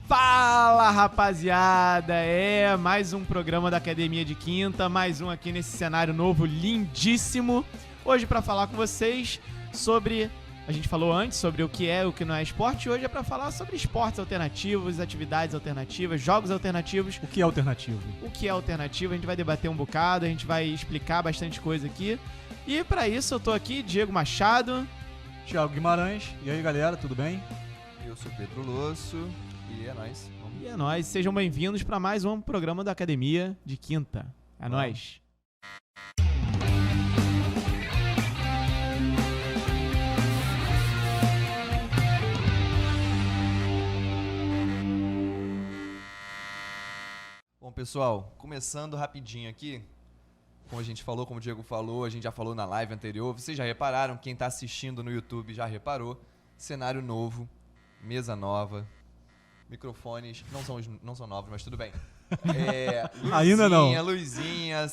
Fala, rapaziada! Mais um programa da Academia de Quinta, mais um aqui nesse cenário novo lindíssimo. Hoje para falar com vocês sobre... A gente falou antes sobre o que é e o que não é esporte. Hoje é para falar sobre esportes alternativos, atividades alternativas, jogos alternativos. O que é alternativo? O que é alternativo, a gente vai debater um bocado, a gente vai explicar bastante coisa aqui. E para isso eu tô aqui, Diego Machado. Thiago Guimarães. E aí, galera, tudo bem? Eu sou Pedro Losso e é nóis. E é nóis, sejam bem-vindos para mais um programa da Academia de Quinta. É nóis. Bom, pessoal, começando rapidinho aqui, como a gente falou, como o Diego falou, a gente já falou na live anterior, vocês já repararam, quem está assistindo no YouTube já reparou, cenário novo, mesa nova, microfones, não são novos, mas tudo bem. Luzinha, ainda não. Luzinha,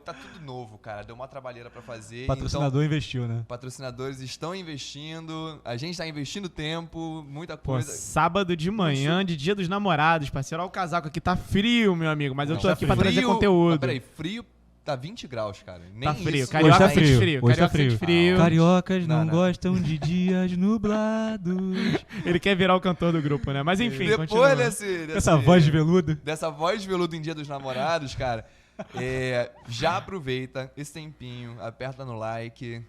tá tudo novo, cara, deu uma trabalheira para fazer. Patrocinador então, investiu, né? Patrocinadores estão investindo, a gente está investindo tempo, muita coisa. Sábado de manhã, de Dia dos Namorados, parceiro. Olha o casaco aqui, tá frio, meu amigo, mas eu tô aqui pra trazer conteúdo. Peraí, frio tá 20 graus, cara. Nem tá frio, isso. carioca Hoje tá sente frio. frio. Hoje tá Carioca sente frio. Cariocas não Não. gostam de dias nublados. Ele quer virar o cantor do grupo, né? Mas enfim, Depois continua. Essa voz de veludo. dessa voz de veludo em Dia dos Namorados, cara, já aproveita esse tempinho, aperta no like,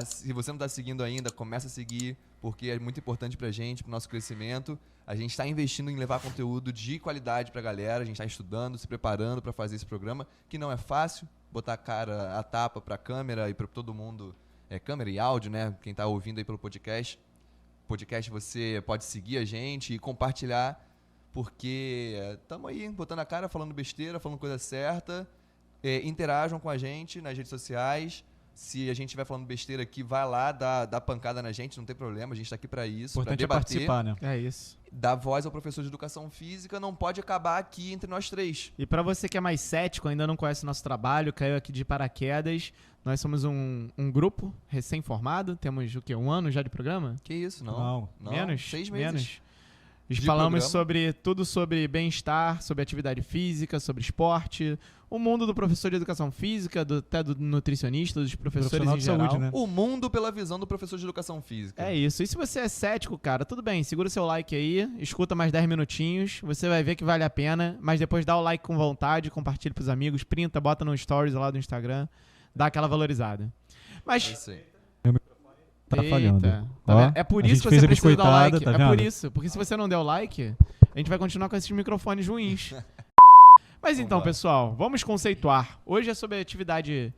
se você não tá seguindo ainda, começa a seguir, porque é muito importante pra gente, pro nosso crescimento. A gente tá investindo em levar conteúdo de qualidade pra galera, a gente tá estudando, se preparando pra fazer esse programa, que não é fácil, botar a cara a tapa pra câmera e pra todo mundo, câmera e áudio, né, quem tá ouvindo aí pelo podcast. Podcast você pode seguir a gente e compartilhar, porque estamos aí botando a cara, falando besteira, falando coisa certa. Interajam com a gente nas redes sociais. Se a gente estiver falando besteira aqui, vai lá, dá pancada na gente, não tem problema, a gente está aqui para isso, para Importante é debater. participar, né? É isso. Dar voz ao professor de educação física não pode acabar aqui entre nós três. E pra você que é mais cético, ainda não conhece o nosso trabalho, caiu aqui de paraquedas, nós somos um grupo recém-formado, temos o quê? 1 ano já de programa? Que isso, Não. Menos? 6 meses. Menos. De Falamos programa. tudo sobre bem-estar, sobre atividade física, sobre esporte, o mundo do professor de educação física, até do nutricionista, dos professores Profissional em de geral. saúde, né? O mundo pela visão do professor de educação física. É isso. E se você é cético, cara, tudo bem, segura o seu like aí, escuta mais 10 minutinhos, você vai ver que vale a pena, mas depois dá o like com vontade, compartilha pros amigos, printa, bota no stories lá do Instagram, dá aquela valorizada. É Mas... isso aí. Tá Eita, falhando. tá Ó, vendo? É por a isso gente que fez você a precisa dar o biscoitada, like. tá É vendo? por isso. Porque se você não der o like, a gente vai continuar com esses microfones ruins. Mas então, Vambora. pessoal, vamos conceituar. Hoje é sobre atividade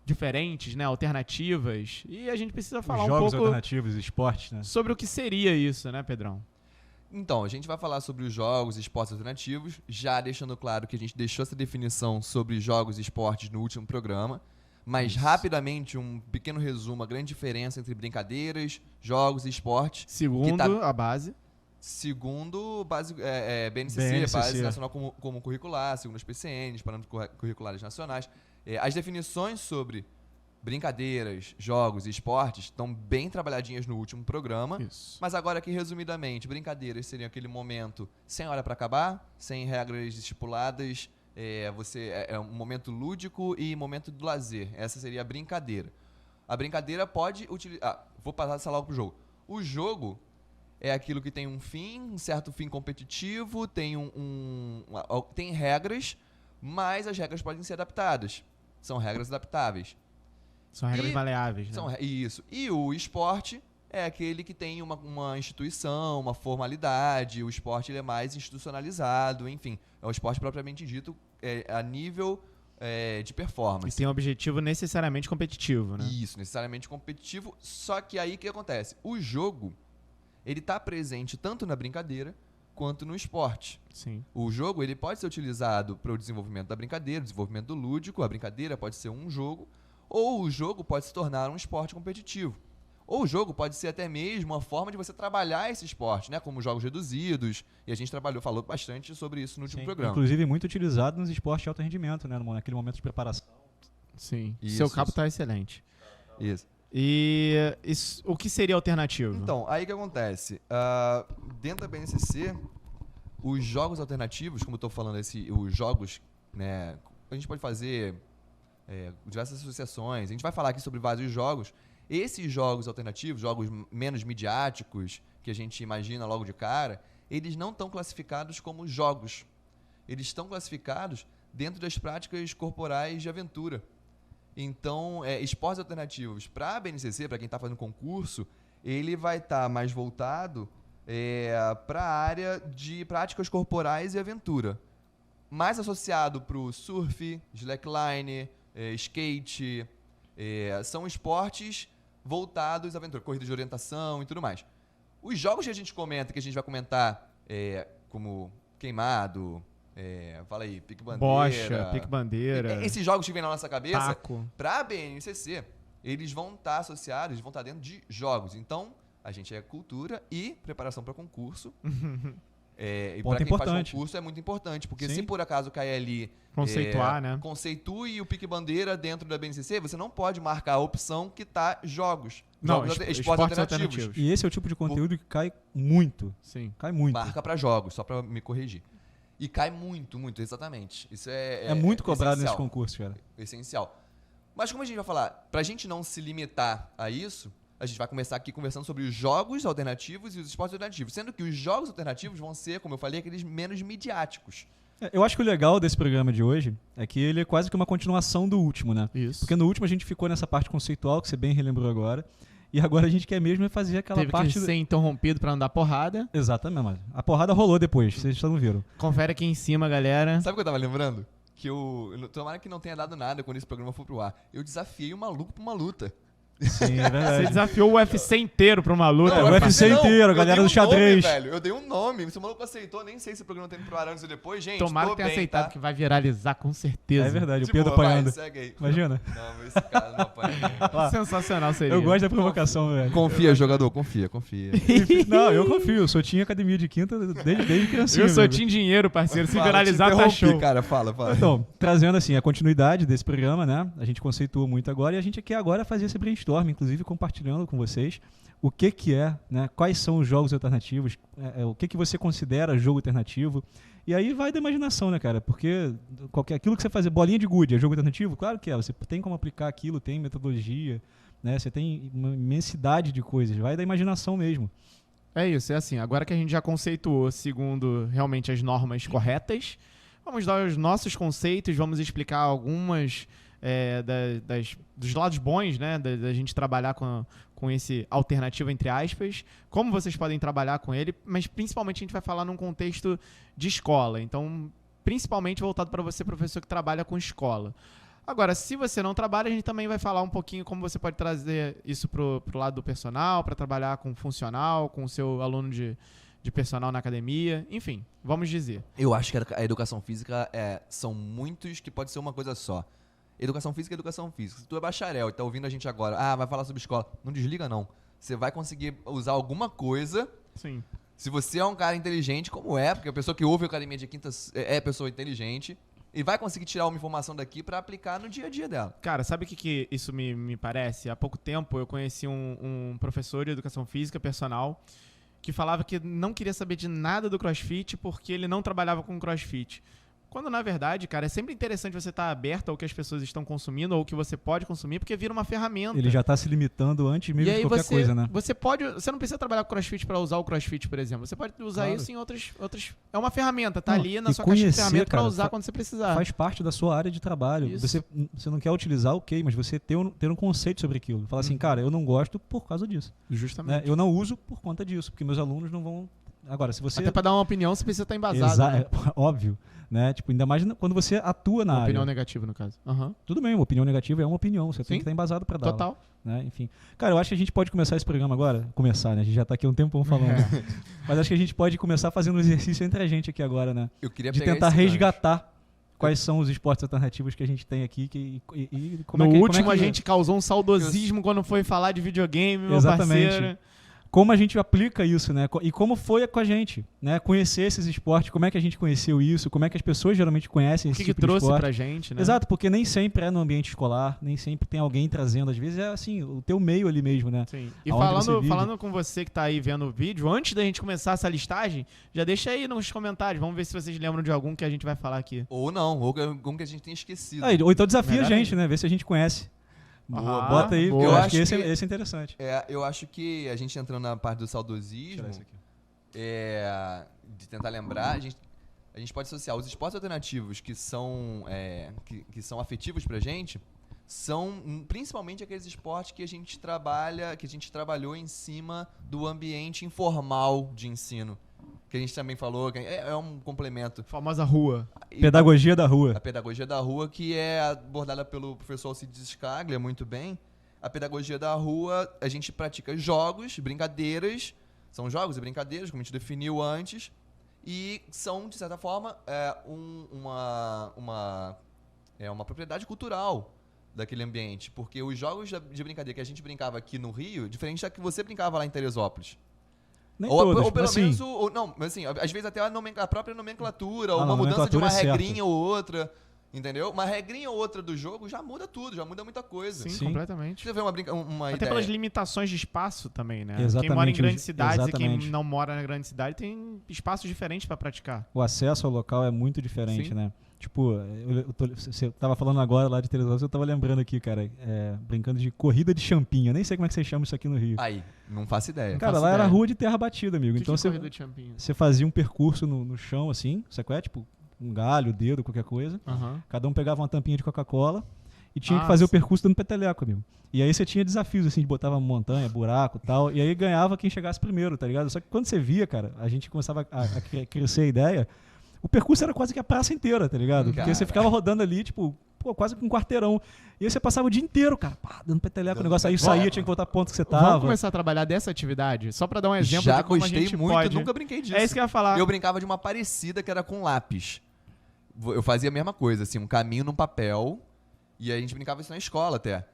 diferentes, né, alternativas. E a gente precisa falar Os um jogos pouco alternativos, esportes, né? sobre o que seria isso, né, Pedrão? Então, a gente vai falar sobre os jogos e esportes alternativos, já deixando claro que a gente deixou essa definição sobre jogos e esportes no último programa, mas Isso. rapidamente um pequeno resumo, a grande diferença entre brincadeiras, jogos e esportes. Segundo tá- a base. Segundo BNCC, BNCC. Base Nacional Comum Curricular, segundo os PCNs, Parâmetros Curriculares Nacionais. As definições sobre brincadeiras, jogos e esportes estão bem trabalhadinhas no último programa. Isso. Mas agora aqui, resumidamente, brincadeiras seriam aquele momento sem hora para acabar, sem regras estipuladas, é um momento lúdico e momento do lazer. Essa seria a brincadeira. A brincadeira pode utilizar... vou passar essa logo pro jogo. O jogo é aquilo que tem um fim, um certo fim competitivo, tem tem regras, mas as regras podem ser adaptadas. São regras adaptáveis. São regras E- maleáveis, né? Isso. E o esporte é aquele que tem uma instituição, uma formalidade. O esporte ele é mais institucionalizado, enfim. É o esporte propriamente dito a nível de E performance. tem um objetivo necessariamente competitivo, né? Isso, necessariamente competitivo. Só que aí o que acontece? O jogo, ele está presente tanto na brincadeira quanto no esporte. Sim. O jogo ele pode ser utilizado para o desenvolvimento da brincadeira, desenvolvimento do lúdico. A brincadeira pode ser um jogo, ou o jogo pode se tornar um esporte competitivo. Ou o jogo pode ser até mesmo uma forma de você trabalhar esse esporte, né? Como jogos reduzidos. E a gente falou bastante sobre isso no último programa. Inclusive muito utilizado nos esportes de alto rendimento, né? Naquele momento de preparação. Sim. Isso, Seu cabo isso. tá excelente. Isso. O que seria alternativo? Então, aí que acontece? Dentro da BNCC, os jogos alternativos, como eu tô falando, os jogos, né, a gente pode fazer diversas associações, a gente vai falar aqui sobre vários jogos. Esses jogos alternativos, jogos menos midiáticos, que a gente imagina logo de cara, eles não estão classificados como jogos. Eles estão classificados dentro das práticas corporais de aventura. Então, esportes alternativos para a BNCC, para quem está fazendo concurso, ele vai estar mais voltado para a área de práticas corporais e aventura. Mais associado para o surf, slackline, skate, são esportes voltados à aventura, corrida de orientação e tudo mais. Os jogos que a gente comenta, que a gente vai comentar, como Queimado, fala aí, Pique Bandeira... Bocha, Pique Bandeira... Esses jogos que vêm na nossa cabeça, Taco. para a BNCC, eles vão estar associados, eles vão estar dentro de jogos. Então, a gente é cultura e preparação para concurso. E para quem faz concurso é muito importante, porque se por acaso cair ali... Conceituar, né? Conceitue o Pique Bandeira dentro da BNCC, você não pode marcar a opção que tá jogos. Não, Esportes alternativos. E esse é o tipo de conteúdo que cai muito. Sim. Cai muito. Marca para jogos, só para me corrigir. E cai muito, muito, exatamente. Isso é muito cobrado essencial. nesse concurso, cara. Essencial. Mas como a gente vai falar, pra gente não se limitar a isso, a gente vai começar aqui conversando sobre os jogos alternativos e os esportes alternativos. Sendo que os jogos alternativos vão ser, como eu falei, aqueles menos midiáticos. Eu acho que o legal desse programa de hoje é que ele é quase que uma continuação do último, né? Isso. Porque no último a gente ficou nessa parte conceitual, que você bem relembrou agora. E agora a gente quer mesmo fazer aquela Teve parte... que ser interrompido pra não dar porrada. Exatamente, mas a porrada rolou depois, vocês só não viram. Confere aqui em cima, galera. Sabe o que eu tava lembrando? Que tomara que não tenha dado nada quando esse programa for pro ar. Eu desafiei o maluco pra uma luta. Sim, é Você verdade. desafiou o UFC inteiro pra uma luta. o UFC inteiro, a galera do xadrez. Velho, eu dei um nome, se o maluco aceitou, nem sei se o programa tá indo pro ar antes ou depois. Gente, Tomara que tenha aceitado, tá? que vai viralizar com certeza. É verdade, o De Pedro boa, apanhando. vai, segue aí. Imagina. Não, esse cara não apanha. Lá. Sensacional seria. Eu gosto da provocação, velho. Confia, jogador, confia. Não, eu confio. Eu sou tinha academia de quinta desde criancinha. Eu sou meu. Team Dinheiro, parceiro. Se Fala, viralizar, te tá interrompi, show. cara, fala. Então, trazendo assim a continuidade desse programa, né? A gente conceitua muito agora e a gente quer agora fazer esse brainstorm, inclusive compartilhando com vocês o que é, né? Quais são os jogos alternativos, o que você considera jogo alternativo. E aí vai da imaginação, né, cara? Porque aquilo que você fazer, bolinha de gude, é jogo alternativo? Claro que é. Você tem como aplicar aquilo, tem metodologia, né? Você tem uma imensidade de coisas. Vai da imaginação mesmo. É isso, é assim. Agora que a gente já conceituou segundo realmente as normas corretas, vamos dar os nossos conceitos, vamos explicar algumas dos lados bons, né? Da gente trabalhar com esse alternativo, entre aspas, como vocês podem trabalhar com ele, mas principalmente a gente vai falar num contexto de escola. Então, principalmente voltado para você, professor, que trabalha com escola. Agora, se você não trabalha, a gente também vai falar um pouquinho como você pode trazer isso pro lado do personal, para trabalhar com funcional, com o seu aluno de personal na academia, enfim, vamos dizer. Eu acho que a educação física são muitos que pode ser uma coisa só. Educação física é educação física. Se tu é bacharel e tá ouvindo a gente agora, vai falar sobre escola, não desliga não. Você vai conseguir usar alguma coisa. Sim. Se você é um cara inteligente, como porque a pessoa que ouve a Academia de Quinta é pessoa inteligente, e vai conseguir tirar uma informação daqui pra aplicar no dia a dia dela. Cara, sabe o que isso me parece? Há pouco tempo eu conheci um professor de educação física personal que falava que não queria saber de nada do CrossFit porque ele não trabalhava com CrossFit. Quando, na verdade, cara, é sempre interessante você estar aberto ao que as pessoas estão consumindo ou o que você pode consumir, porque vira uma ferramenta. Ele já está se limitando antes mesmo de qualquer coisa, né? Você não precisa trabalhar com CrossFit para usar o CrossFit, por exemplo. Você pode usar isso em outras... É uma ferramenta, tá ali na sua caixa de ferramenta para usar quando você precisar. Faz parte da sua área de trabalho. Você não quer utilizar, ok, mas você ter um conceito sobre aquilo. Falar assim, cara, eu não gosto por causa disso. Justamente. Né? Eu não uso por conta disso, porque meus alunos não vão... Agora, se você... Até para dar uma opinião, você precisa estar embasado. Né? Óbvio. Né? Tipo, ainda mais quando você atua na área. Opinião negativa, no caso. Tudo bem, uma opinião negativa é uma opinião. Você tem que estar embasado para dar. Total. Né? Enfim. Cara, eu acho que a gente pode começar esse programa agora. Começar, né? A gente já tá aqui há um tempão falando. Mas acho que a gente pode começar fazendo um exercício entre a gente aqui agora, né? Eu queria de tentar resgatar quais são os esportes alternativos que a gente tem aqui. No último, a gente causou um saudosismo quando foi falar de videogame, meu Exatamente. parceiro. como a gente aplica isso, né? E como foi com a gente, né? Conhecer esses esportes, como é que a gente conheceu isso, como é que as pessoas geralmente conhecem esse O que tipo de trouxe esporte. pra gente, né? Exato, porque nem sempre é no ambiente escolar, nem sempre tem alguém trazendo, às vezes é assim, o teu meio ali mesmo, né? Sim. E Aonde você vive. falando com você que tá aí vendo o vídeo, antes da gente começar essa listagem, já deixa aí nos comentários, vamos ver se vocês lembram de algum que a gente vai falar aqui. Ou não, ou algum que a gente tenha esquecido. Aí, ou então desafia Melhor a gente, né? Ver se a gente conhece. Boa, Ah, Bota aí, boa. porque eu Eu acho que acho esse que- é interessante. Eu acho que a gente entrando na parte do saudosismo, Tirar isso aqui. de tentar lembrar, a gente pode associar os esportes alternativos que são afetivos pra gente, são principalmente aqueles esportes que a gente trabalhou em cima do ambiente informal de ensino. Que a gente também falou, que é um complemento. Famosa rua. E Pedagogia da rua. a pedagogia da rua, que é abordada pelo professor Alcides Scaglia muito bem. A pedagogia da rua, a gente pratica jogos, brincadeiras, são jogos e brincadeiras, como a gente definiu antes, e são, de certa forma, uma propriedade cultural daquele ambiente. Porque os jogos de brincadeira que a gente brincava aqui no Rio, diferente da que você brincava lá em Teresópolis. Nem Ou todas, pelo assim, menos, não, mas assim, às vezes até a própria nomenclatura, ou Ah, uma não, mudança de uma nomenclatura é certa. regrinha ou outra, entendeu? Uma regrinha ou outra do jogo já muda tudo, já muda muita coisa. Sim, Sim. completamente. Você vê uma Até ideia. pelas limitações de espaço também, né? Exatamente, Quem mora em grandes cidades e exatamente. quem não mora na grande cidade tem espaços diferentes pra praticar. o acesso ao local é muito diferente, Sim. né? Tipo, você tava falando agora lá de Teresópolis, eu tava lembrando aqui, cara, brincando de corrida de champinha. Nem sei como é que vocês chamam isso aqui no Rio. Aí, não faço ideia. Cara, faço lá era ideia. rua de terra batida, amigo. O que Então que é corrida de champinha? você fazia um percurso no chão, assim, sabe qual é? Tipo, um galho, dedo, qualquer coisa. Aham. Cada um pegava uma tampinha de Coca-Cola e tinha Ah, que fazer o sim. percurso dando peteleco, amigo. E aí você tinha desafios, assim, de botava montanha, buraco e tal. E aí ganhava quem chegasse primeiro, tá ligado? Só que quando você via, cara, a gente começava a crescer a ideia. O percurso era quase que a praça inteira, tá ligado? Porque você Cara. ficava rodando ali, tipo, quase com um quarteirão. E aí você passava o dia inteiro, cara, pá, dando peteleco, o Dando negócio aí peteleco. saía, tinha que voltar pro ponto que você Vamos tava. começar a trabalhar dessa atividade? Só pra dar um exemplo Já de como a gostei gente muito, pode... eu nunca brinquei disso. É isso que eu ia falar. Eu brincava de uma parecida que era com lápis. Eu fazia a mesma coisa, assim, um caminho num papel, e a gente brincava isso na escola até.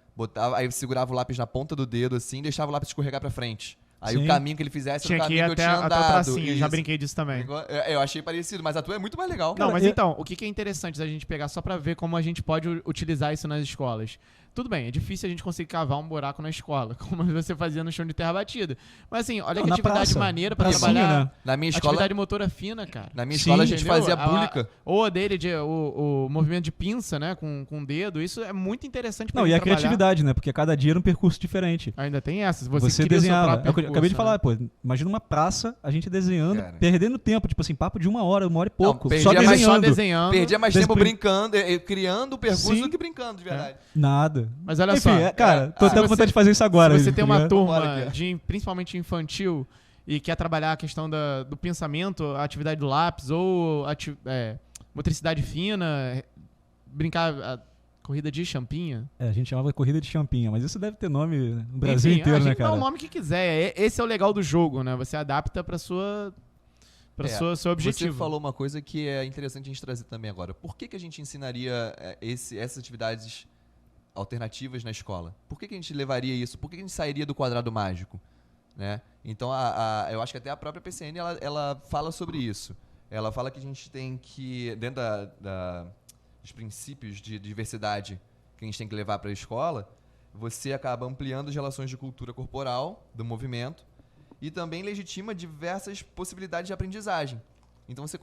Aí eu segurava o lápis na ponta do dedo, assim, e deixava o lápis escorregar pra frente. Aí Sim. o caminho que ele fizesse Tinha era o que ir caminho que eu até tinha a tua andado. pracinha, já Isso. brinquei disso também. Eu achei parecido, mas a tua é muito mais legal. Não, Cara, mas eu- então, o que é interessante da gente pegar só pra ver como a gente pode utilizar isso nas escolas? Tudo bem, é difícil a gente conseguir cavar um buraco na escola, como você fazia no chão de terra batida. Mas assim, olha Não, que na atividade praça. maneira pra Pracinha, trabalhar. né? Na minha escola, Atividade motora fina, cara. na minha Sim, escola a gente Entendeu? fazia búlica. Ou dele, o movimento de pinça, né, com o dedo. Isso é muito interessante pra Não, gente e a trabalhar. criatividade, né? Porque cada dia era um percurso diferente. Ainda tem essa. Você cria o seu desenhava. próprio Eu acabei de percurso, falar, né? pô, imagina uma praça, a gente desenhando, Cara. perdendo tempo, tipo assim, papo de uma hora e pouco. perdia Só mais- desenhando. Só desenhando. Perdia mais Desse tempo prin- brincando, criando o percurso Sim. do que brincando, de verdade. Nada. Mas olha Enfim, só. cara, tô se até com você- vontade de fazer isso agora. Se você tá tem uma ligado? turma, Bora aqui. principalmente infantil, e quer trabalhar a questão do pensamento, a atividade do lápis, ou motricidade fina, brincar a corrida de champinha. A gente chamava corrida de champinha, mas isso deve ter nome no Brasil Enfim, inteiro, a né, gente dá cara? o nome que quiser. Esse é o legal do jogo, né? Você adapta pra seu objetivo. Você falou uma coisa que é interessante a gente trazer também agora. Por que a gente ensinaria essas atividades alternativas na escola? Por que a gente levaria isso? Por que a gente sairia do quadrado mágico? Né? Então, eu acho que até a própria PCN ela fala sobre isso. Ela fala que a gente tem que, dentro dos princípios de diversidade que a gente tem que levar para a escola, você acaba ampliando as relações de cultura corporal do movimento e também legitima diversas possibilidades de aprendizagem. Então você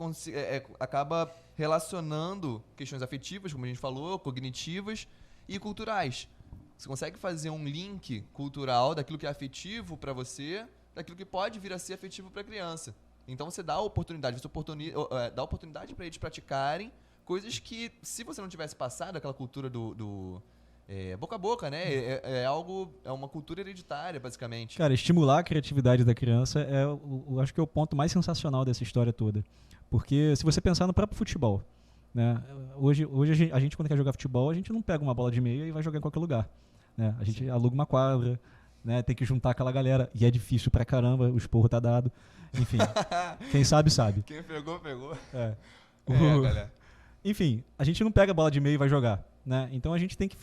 acaba relacionando questões afetivas, como a gente falou, cognitivas e culturais. Você consegue fazer um link cultural daquilo que é afetivo para você, daquilo que pode vir a ser afetivo para a criança. Então você dá a oportunidade, dá oportunidade para eles praticarem coisas que, se você não tivesse passado aquela cultura do boca a boca, né? É uma cultura hereditária, basicamente. Cara, estimular a criatividade da criança eu acho que é o ponto mais sensacional dessa história toda. Porque se você pensar no próprio futebol, né? Hoje a gente, quando quer jogar futebol, a gente não pega uma bola de meia e vai jogar em qualquer lugar. Né? A gente aluga uma quadra, né? Tem que juntar aquela galera. E é difícil pra caramba, o esporro tá dado. Enfim, quem sabe, sabe. Quem pegou, pegou. É. Galera. Enfim, a gente não pega a bola de meia e vai jogar. Né? Então a gente tem que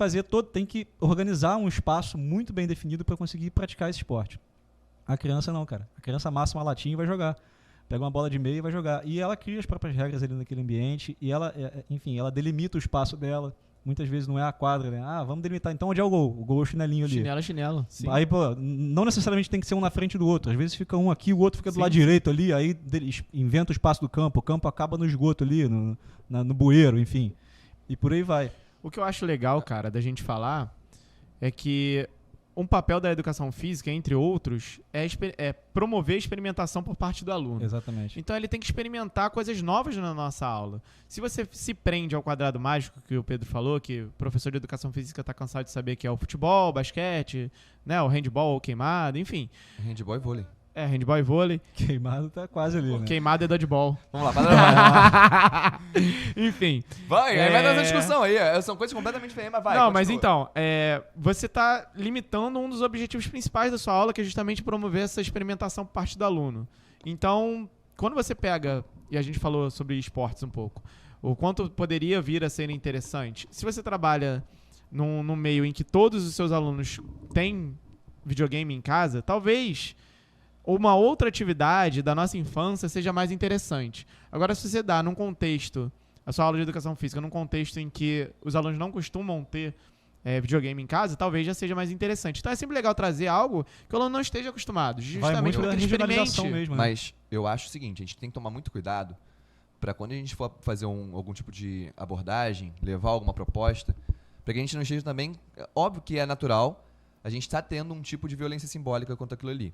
tem que organizar um espaço muito bem definido para conseguir praticar esse esporte. A criança não, cara. A criança amassa uma latinha e vai jogar. Pega uma bola de meia e vai jogar. E ela cria as próprias regras ali naquele ambiente e ela, enfim, ela delimita o espaço dela. Muitas vezes não é a quadra, né? Ah, vamos delimitar. Então onde é o gol? O gol é o chinelinho ali. Chinelo é chinelo. Sim. Aí, pô, não necessariamente tem que ser um na frente do outro. Às vezes fica um aqui, o outro fica do Sim, lado sim. direito ali, aí inventa o espaço do campo. O campo acaba no esgoto ali, no bueiro, enfim. E por aí vai. O que eu acho legal, cara, da gente falar é que um papel da educação física, entre outros, é promover a experimentação por parte do aluno. Exatamente. Então ele tem que experimentar coisas novas na nossa aula. Se você se prende ao quadrado mágico que o Pedro falou, que o professor de educação física está cansado de saber que é o futebol, o basquete, né, o handball, o queimado, enfim. Handball e vôlei. Handball e vôlei. Queimado tá quase ali, né? Queimado é dodgeball. Vamos lá, vai lá. Enfim. Vai nessa discussão aí. São coisas completamente diferentes, mas vai. Não, continua. mas então, você está limitando um dos objetivos principais da sua aula, que é justamente promover essa experimentação por parte do aluno. Então, quando você pega, e a gente falou sobre esportes um pouco, o quanto poderia vir a ser interessante. Se você trabalha num meio em que todos os seus alunos têm videogame em casa, talvez uma outra atividade da nossa infância seja mais interessante. Agora, se você dá num contexto, a sua aula de educação física, num contexto em que os alunos não costumam ter videogame em casa, talvez já seja mais interessante. Então é sempre legal trazer algo que o aluno não esteja acostumado, Vai justamente muito para da que ele regionalização experimente. mesmo, né? Mas eu acho o seguinte, a gente tem que tomar muito cuidado para quando a gente for fazer algum tipo de abordagem, levar alguma proposta, para que a gente não esteja também... Óbvio que é natural, a gente está tendo um tipo de violência simbólica quanto aquilo ali.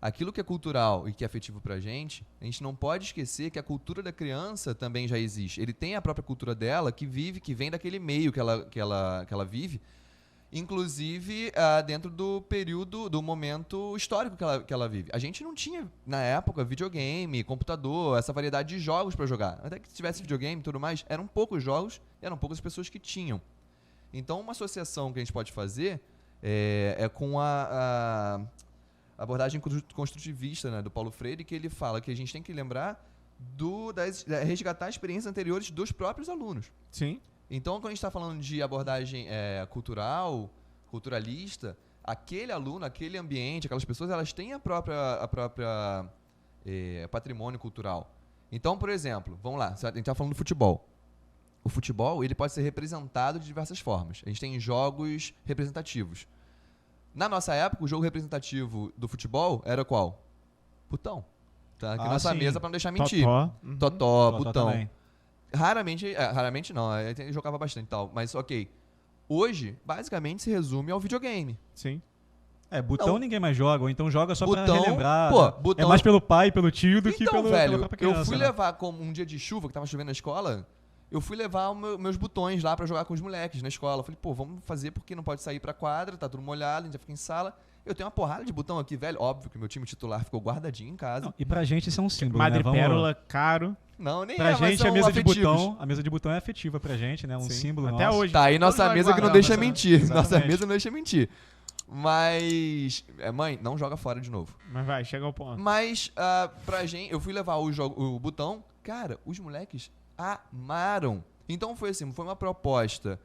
Aquilo que é cultural e que é afetivo pra gente, a gente não pode esquecer que a cultura da criança também já existe. Ele tem a própria cultura dela que vem daquele meio que ela vive, inclusive dentro do período, do momento histórico que ela vive. A gente não tinha, na época, videogame, computador, essa variedade de jogos pra jogar. Até que se tivesse videogame e tudo mais, eram poucos jogos, eram poucas pessoas que tinham. Então, uma associação que a gente pode fazer é com a abordagem construtivista, né, do Paulo Freire, que ele fala que a gente tem que lembrar resgatar experiências anteriores dos próprios alunos. Sim. Então, quando a gente está falando de abordagem culturalista, aquele aluno, aquele ambiente, aquelas pessoas, elas têm a própria patrimônio cultural. Então, por exemplo, vamos lá, a gente está falando do futebol. O futebol, ele pode ser representado de diversas formas. A gente tem jogos representativos. Na nossa época, o jogo representativo do futebol era qual? Botão. Tá aqui na nossa sim. mesa pra não deixar mentir. Totó. Totó, Totó botão. também. Raramente não, eu jogava bastante e tal, mas ok. Hoje, basicamente, se resume ao videogame. Sim. Botão Não. ninguém mais joga, ou então joga só Botão, pra relembrar. pô, né? botão- É mais pelo pai, pelo tio do que Então, pela velho, própria criança. eu fui né? levar, como um dia de chuva, que tava chovendo na escola, eu fui levar meus botões lá pra jogar com os moleques na escola. Eu falei, pô, vamos fazer porque não pode sair pra quadra, tá tudo molhado, a gente já fica em sala. Eu tenho uma porrada de botão aqui, velho. Óbvio que o meu time titular ficou guardadinho em casa. Não, e pra gente isso é um símbolo, né? Madrepérola, caro. Não, nem Pra mas gente são a mesa afetivos. a mesa de botão é afetiva pra gente, né? Um Sim. símbolo Até nosso. hoje. Tá aí Todos nossa nós mesa que não guardamos deixa essa- mentir. Nossa Exatamente. mesa não deixa mentir. Mas, mãe, não joga fora de novo. Mas vai, chega ao ponto. Mas, pra gente, eu fui levar o botão. Cara, os moleques amaram. Então foi assim, foi uma proposta.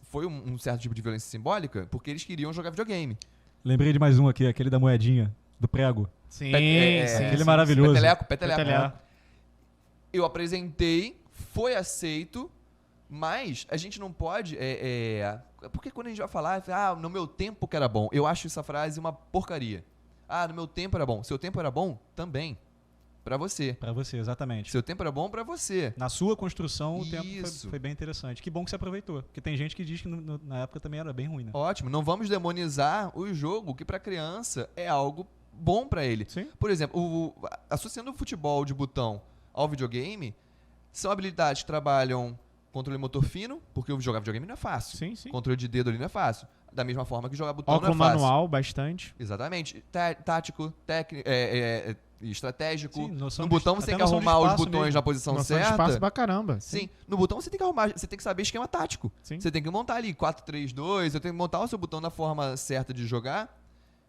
Foi um certo tipo de violência simbólica, porque eles queriam jogar videogame. Lembrei de mais um aqui, aquele da moedinha, do prego. Sim, sim, aquele maravilhoso. Peteleco. Peteleco. Eu apresentei, foi aceito, mas a gente não pode... porque quando a gente vai falar, no meu tempo que era bom, eu acho essa frase uma porcaria. No meu tempo era bom. Seu tempo era bom? Também. Pra você. Pra você, exatamente. Seu tempo era bom pra você. Na sua construção, o tempo Isso. foi bem interessante. Que bom que você aproveitou. Porque tem gente que diz que na época também era bem ruim, né? Ótimo. Não vamos demonizar o jogo, que pra criança é algo bom pra ele. Sim. Por exemplo, associando o futebol de botão ao videogame, são habilidades que trabalham controle motor fino, porque jogar videogame não é fácil. Sim, sim. Controle de dedo ali não é fácil. Da mesma forma que jogar botão Óculo não é fácil. manual, bastante. Exatamente. Tático, técnico, estratégico. Sim, noção No de- botão você até tem que noção de arrumar os espaço botões mesmo. na posição Noção de certa. espaço pra caramba. Sim, no botão você tem que arrumar, você tem que saber esquema tático. Sim. Você tem que montar ali 4-3-2, você tem que montar o seu botão na forma certa de jogar.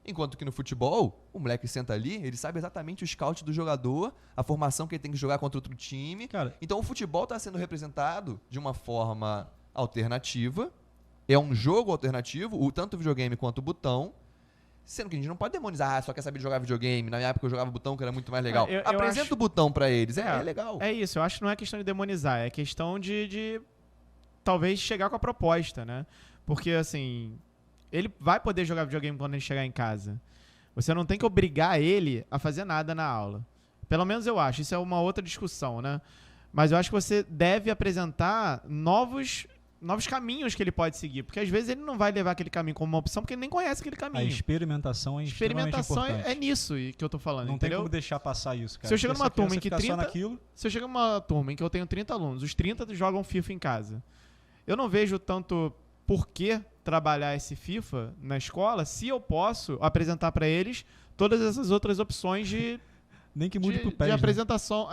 Enquanto que no futebol, o moleque senta ali, ele sabe exatamente o scout do jogador, a formação que ele tem que jogar contra outro time. Cara, Então o futebol está sendo representado de uma forma alternativa. É um jogo alternativo, tanto o videogame quanto o botão, Sendo que a gente não pode demonizar, só quer saber jogar videogame. Na minha época eu jogava botão, que era muito mais legal. Eu Apresenta acho- o botão pra eles, é legal. É isso, eu acho que não é questão de demonizar, é questão de talvez chegar com a proposta, né? Porque, assim, ele vai poder jogar videogame quando ele chegar em casa. Você não tem que obrigar ele a fazer nada na aula. Pelo menos eu acho, isso é uma outra discussão, né? Mas eu acho que você deve apresentar novos caminhos que ele pode seguir, porque às vezes ele não vai levar aquele caminho como uma opção, porque ele nem conhece aquele A caminho. experimentação é extremamente Experimentação importante. é nisso que eu tô falando, Não tem entendeu? como deixar passar isso, cara. Se eu chego Porque numa a criança turma em que fica só 30 naquilo, Se eu chego numa turma em que eu tenho 30 alunos, os 30 jogam FIFA em casa, eu não vejo tanto por que trabalhar esse FIFA na escola se eu posso apresentar pra eles todas essas outras opções nem que mude pro de PES, né? apresentação.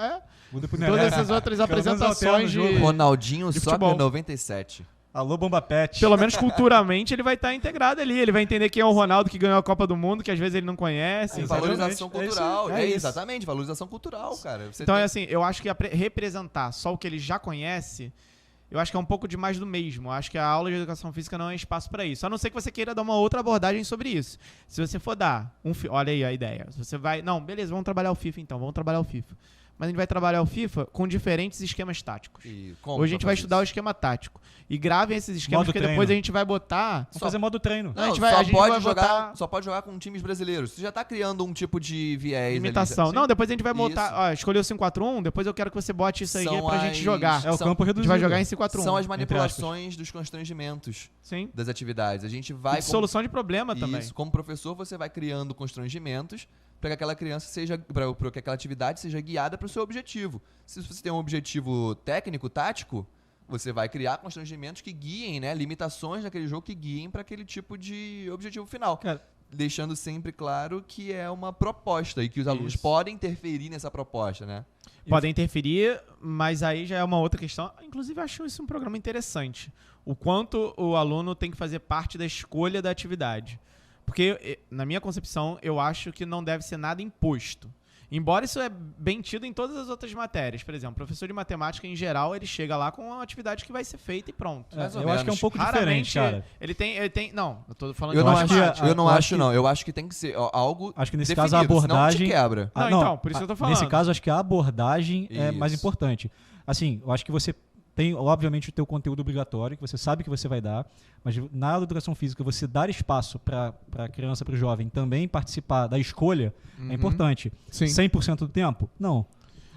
Muda pro Todas Nereca. essas outras Pelo menos altera apresentações no de... jogo. Ronaldinho de Soccer futebol. 97. Alô, Bomba Pet. Pelo menos culturalmente ele vai estar integrado ali. Ele vai entender quem é o Ronaldo que ganhou a Copa do Mundo, que às vezes ele não conhece. Sim, entendeu? Valorização É isso, cultural. é isso. Exatamente, valorização cultural, cara. Você Então tem- é assim, eu acho que representar só o que ele já conhece, eu acho que é um pouco demais do mesmo. Eu acho que a aula de educação física não é espaço pra isso. A não ser que você queira dar uma outra abordagem sobre isso. Se você for dar olha aí a ideia. Se você vai, não, beleza, vamos trabalhar o FIFA então, vamos trabalhar o FIFA. Mas a gente vai trabalhar o FIFA com diferentes esquemas táticos. E como Hoje a gente vai fazer estudar o isso? esquema tático. E gravem esses esquemas, Modo porque depois treino. a gente vai botar... Vamos fazer modo treino. Não, a gente Não, vai- só, a gente pode vai jogar, botar- só pode jogar com times brasileiros. Você já tá criando um tipo de viés Imitação. ali. Não, depois a gente vai montar... Isso. Ó, escolheu o 5-4-1, depois eu quero que você bote isso aí São pra gente as- jogar. É o São- campo A gente reduzido. vai jogar em 5-4-1. São as entre manipulações dos constrangimentos Sim. das atividades. A gente E vai... de solução de problema também. Isso, como professor, você vai criando constrangimentos para que aquela criança seja, para que aquela atividade seja guiada para o seu objetivo. Se você tem um objetivo técnico, tático, você vai criar constrangimentos que guiem, né, limitações naquele jogo que guiem para aquele tipo de objetivo final. Cara, Deixando sempre claro que é uma proposta e que os alunos Isso. podem interferir nessa proposta, né? Podem interferir, mas aí já é uma outra questão. Inclusive, eu acho isso um programa interessante. O quanto o aluno tem que fazer parte da escolha da atividade. Porque, na minha concepção, eu acho que não deve ser nada imposto. Embora isso é bem tido em todas as outras matérias. Por exemplo, o professor de matemática, em geral, ele chega lá com uma atividade que vai ser feita e pronto. Mais ou eu acho que é um menos. pouco diferente, cara. Ele tem... Não, eu tô falando Eu de não acho matemática. que- eu não eu acho, acho que- não. Eu acho que tem que ser algo Acho que nesse definido, caso a abordagem... senão te quebra. Não, então, por isso que eu tô falando. Nesse caso, acho que a abordagem é mais Isso. importante. Assim, eu acho que você tem, obviamente, o teu conteúdo obrigatório, que você sabe que você vai dar, mas na aula de educação física, você dar espaço para a criança, para o jovem também participar da escolha é importante. Sim. 100% do tempo? Não.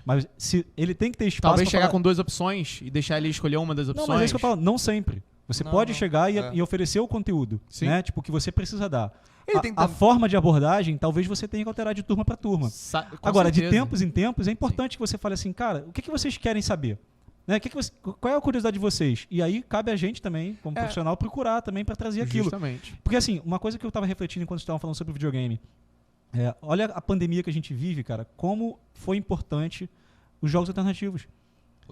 Mas se ele tem que ter espaço Talvez pra chegar falar- com duas opções e deixar ele escolher uma das Não, opções. mas é isso que eu falo, não sempre. Você Não, pode não. chegar É. e oferecer o conteúdo, Sim. né? Tipo, que você precisa dar. Ele tem A tam- forma de abordagem, talvez você tenha que alterar de turma para turma. Com Agora, de certeza. tempos em tempos, é importante que você fale assim, cara, o que, que vocês querem saber? Né? Qual é a curiosidade de vocês? E aí cabe a gente também, como profissional, procurar também para trazer aquilo. Justamente. Porque assim, uma coisa que eu tava refletindo enquanto estavam falando sobre videogame, olha a pandemia que a gente vive, cara, como foi importante os jogos alternativos.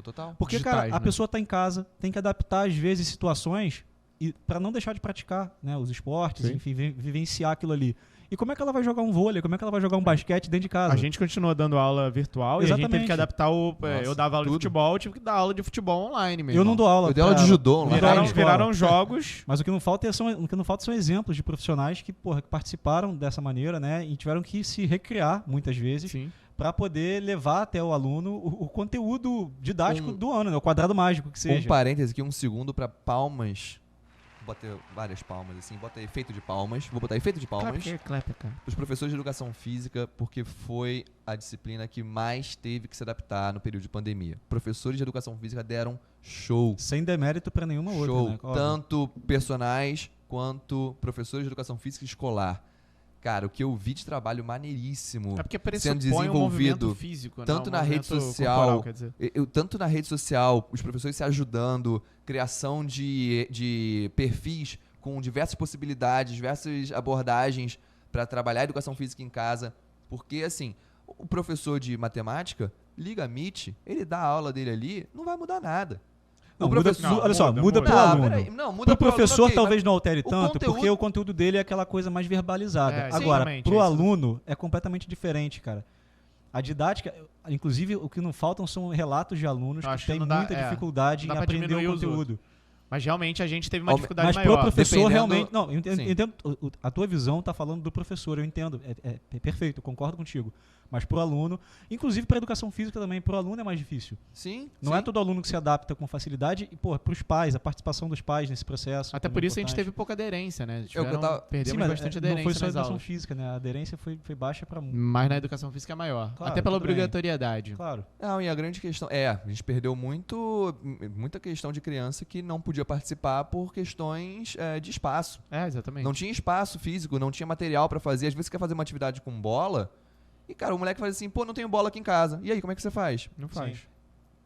Total. Porque, Digitais, cara, a né? pessoa tá em casa, tem que adaptar às vezes situações e para não deixar de praticar, né, os esportes, Sim. enfim, vivenciar aquilo ali. E como é que ela vai jogar um vôlei? Como é que ela vai jogar um basquete dentro de casa? A gente continua dando aula virtual e a gente teve Exatamente. que adaptar o... Nossa, eu dava aula de tudo. futebol, eu tive que dar aula de futebol online mesmo. Eu não dou aula. Eu dei aula pra- de judô não lá. dou aula Viraram, de escola. viraram jogos... Mas o que não falta são exemplos de profissionais que, porra, que participaram dessa maneira, né, e tiveram que se recriar muitas vezes Sim. para poder levar até o aluno o conteúdo didático do ano, né, o quadrado mágico que Um seja. parêntese aqui, um segundo pra palmas. Botei várias palmas, assim. Bota efeito de palmas. Vou botar efeito de palmas. Clap, cara. Os professores de educação física, porque foi a disciplina que mais teve que se adaptar no período de pandemia. Professores de educação física deram show. Sem demérito para nenhuma outra, Show. né? Óbvio. Tanto personagens quanto professores de educação física escolar. Cara, o que eu vi de trabalho maneiríssimo. É porque Sendo pressupõe um movimento desenvolvido físico, né? tanto Um na rede movimento social, corporal, quer dizer. Tanto na rede social, os professores se ajudando, criação de perfis com diversas possibilidades, diversas abordagens para trabalhar a educação física em casa. Porque, assim, o professor de matemática liga a Meet, ele dá a aula dele ali, não vai mudar nada. Não, O muda, professor- Não, olha só, muda, muda muda. pro Ah, aluno. peraí, não, muda Pro pro aluno, professor ok, talvez mas não altere o tanto, conteúdo- porque o conteúdo dele é aquela coisa mais verbalizada. É, sim, Agora, realmente, pro é isso. aluno é completamente diferente, cara. A didática, inclusive, o que não faltam são relatos de alunos Eu que acho que têm não dá- muita dificuldade em dá pra aprender diminuir o os conteúdo. Mas realmente a gente teve uma Mas dificuldade Mas maior. pro professor Dependendo- realmente... Não, eu Sim. entendo, a tua visão tá falando do professor, eu entendo. É perfeito, eu concordo contigo. Mas pro aluno, inclusive pra educação física também, pro aluno é mais difícil. Sim. Não sim. é todo aluno que se adapta com facilidade. E, pô, pros pais, a participação dos pais nesse processo. Até também por é isso a gente importante. teve pouca aderência, né? que eu tava- Perdemos Sim, mas bastante não aderência foi só a nas educação aulas. física, né? A aderência foi baixa pra... Mas na educação física é maior. Claro, Até pela tudo bem. obrigatoriedade. Claro. Não, e a grande questão a gente perdeu muita questão de criança que não podia participar por questões de espaço. É, exatamente. Não tinha espaço físico, não tinha material pra fazer. Às vezes você quer fazer uma atividade com bola e, cara, o moleque faz assim, pô, não tenho bola aqui em casa. E aí, como é que você faz? Não faz.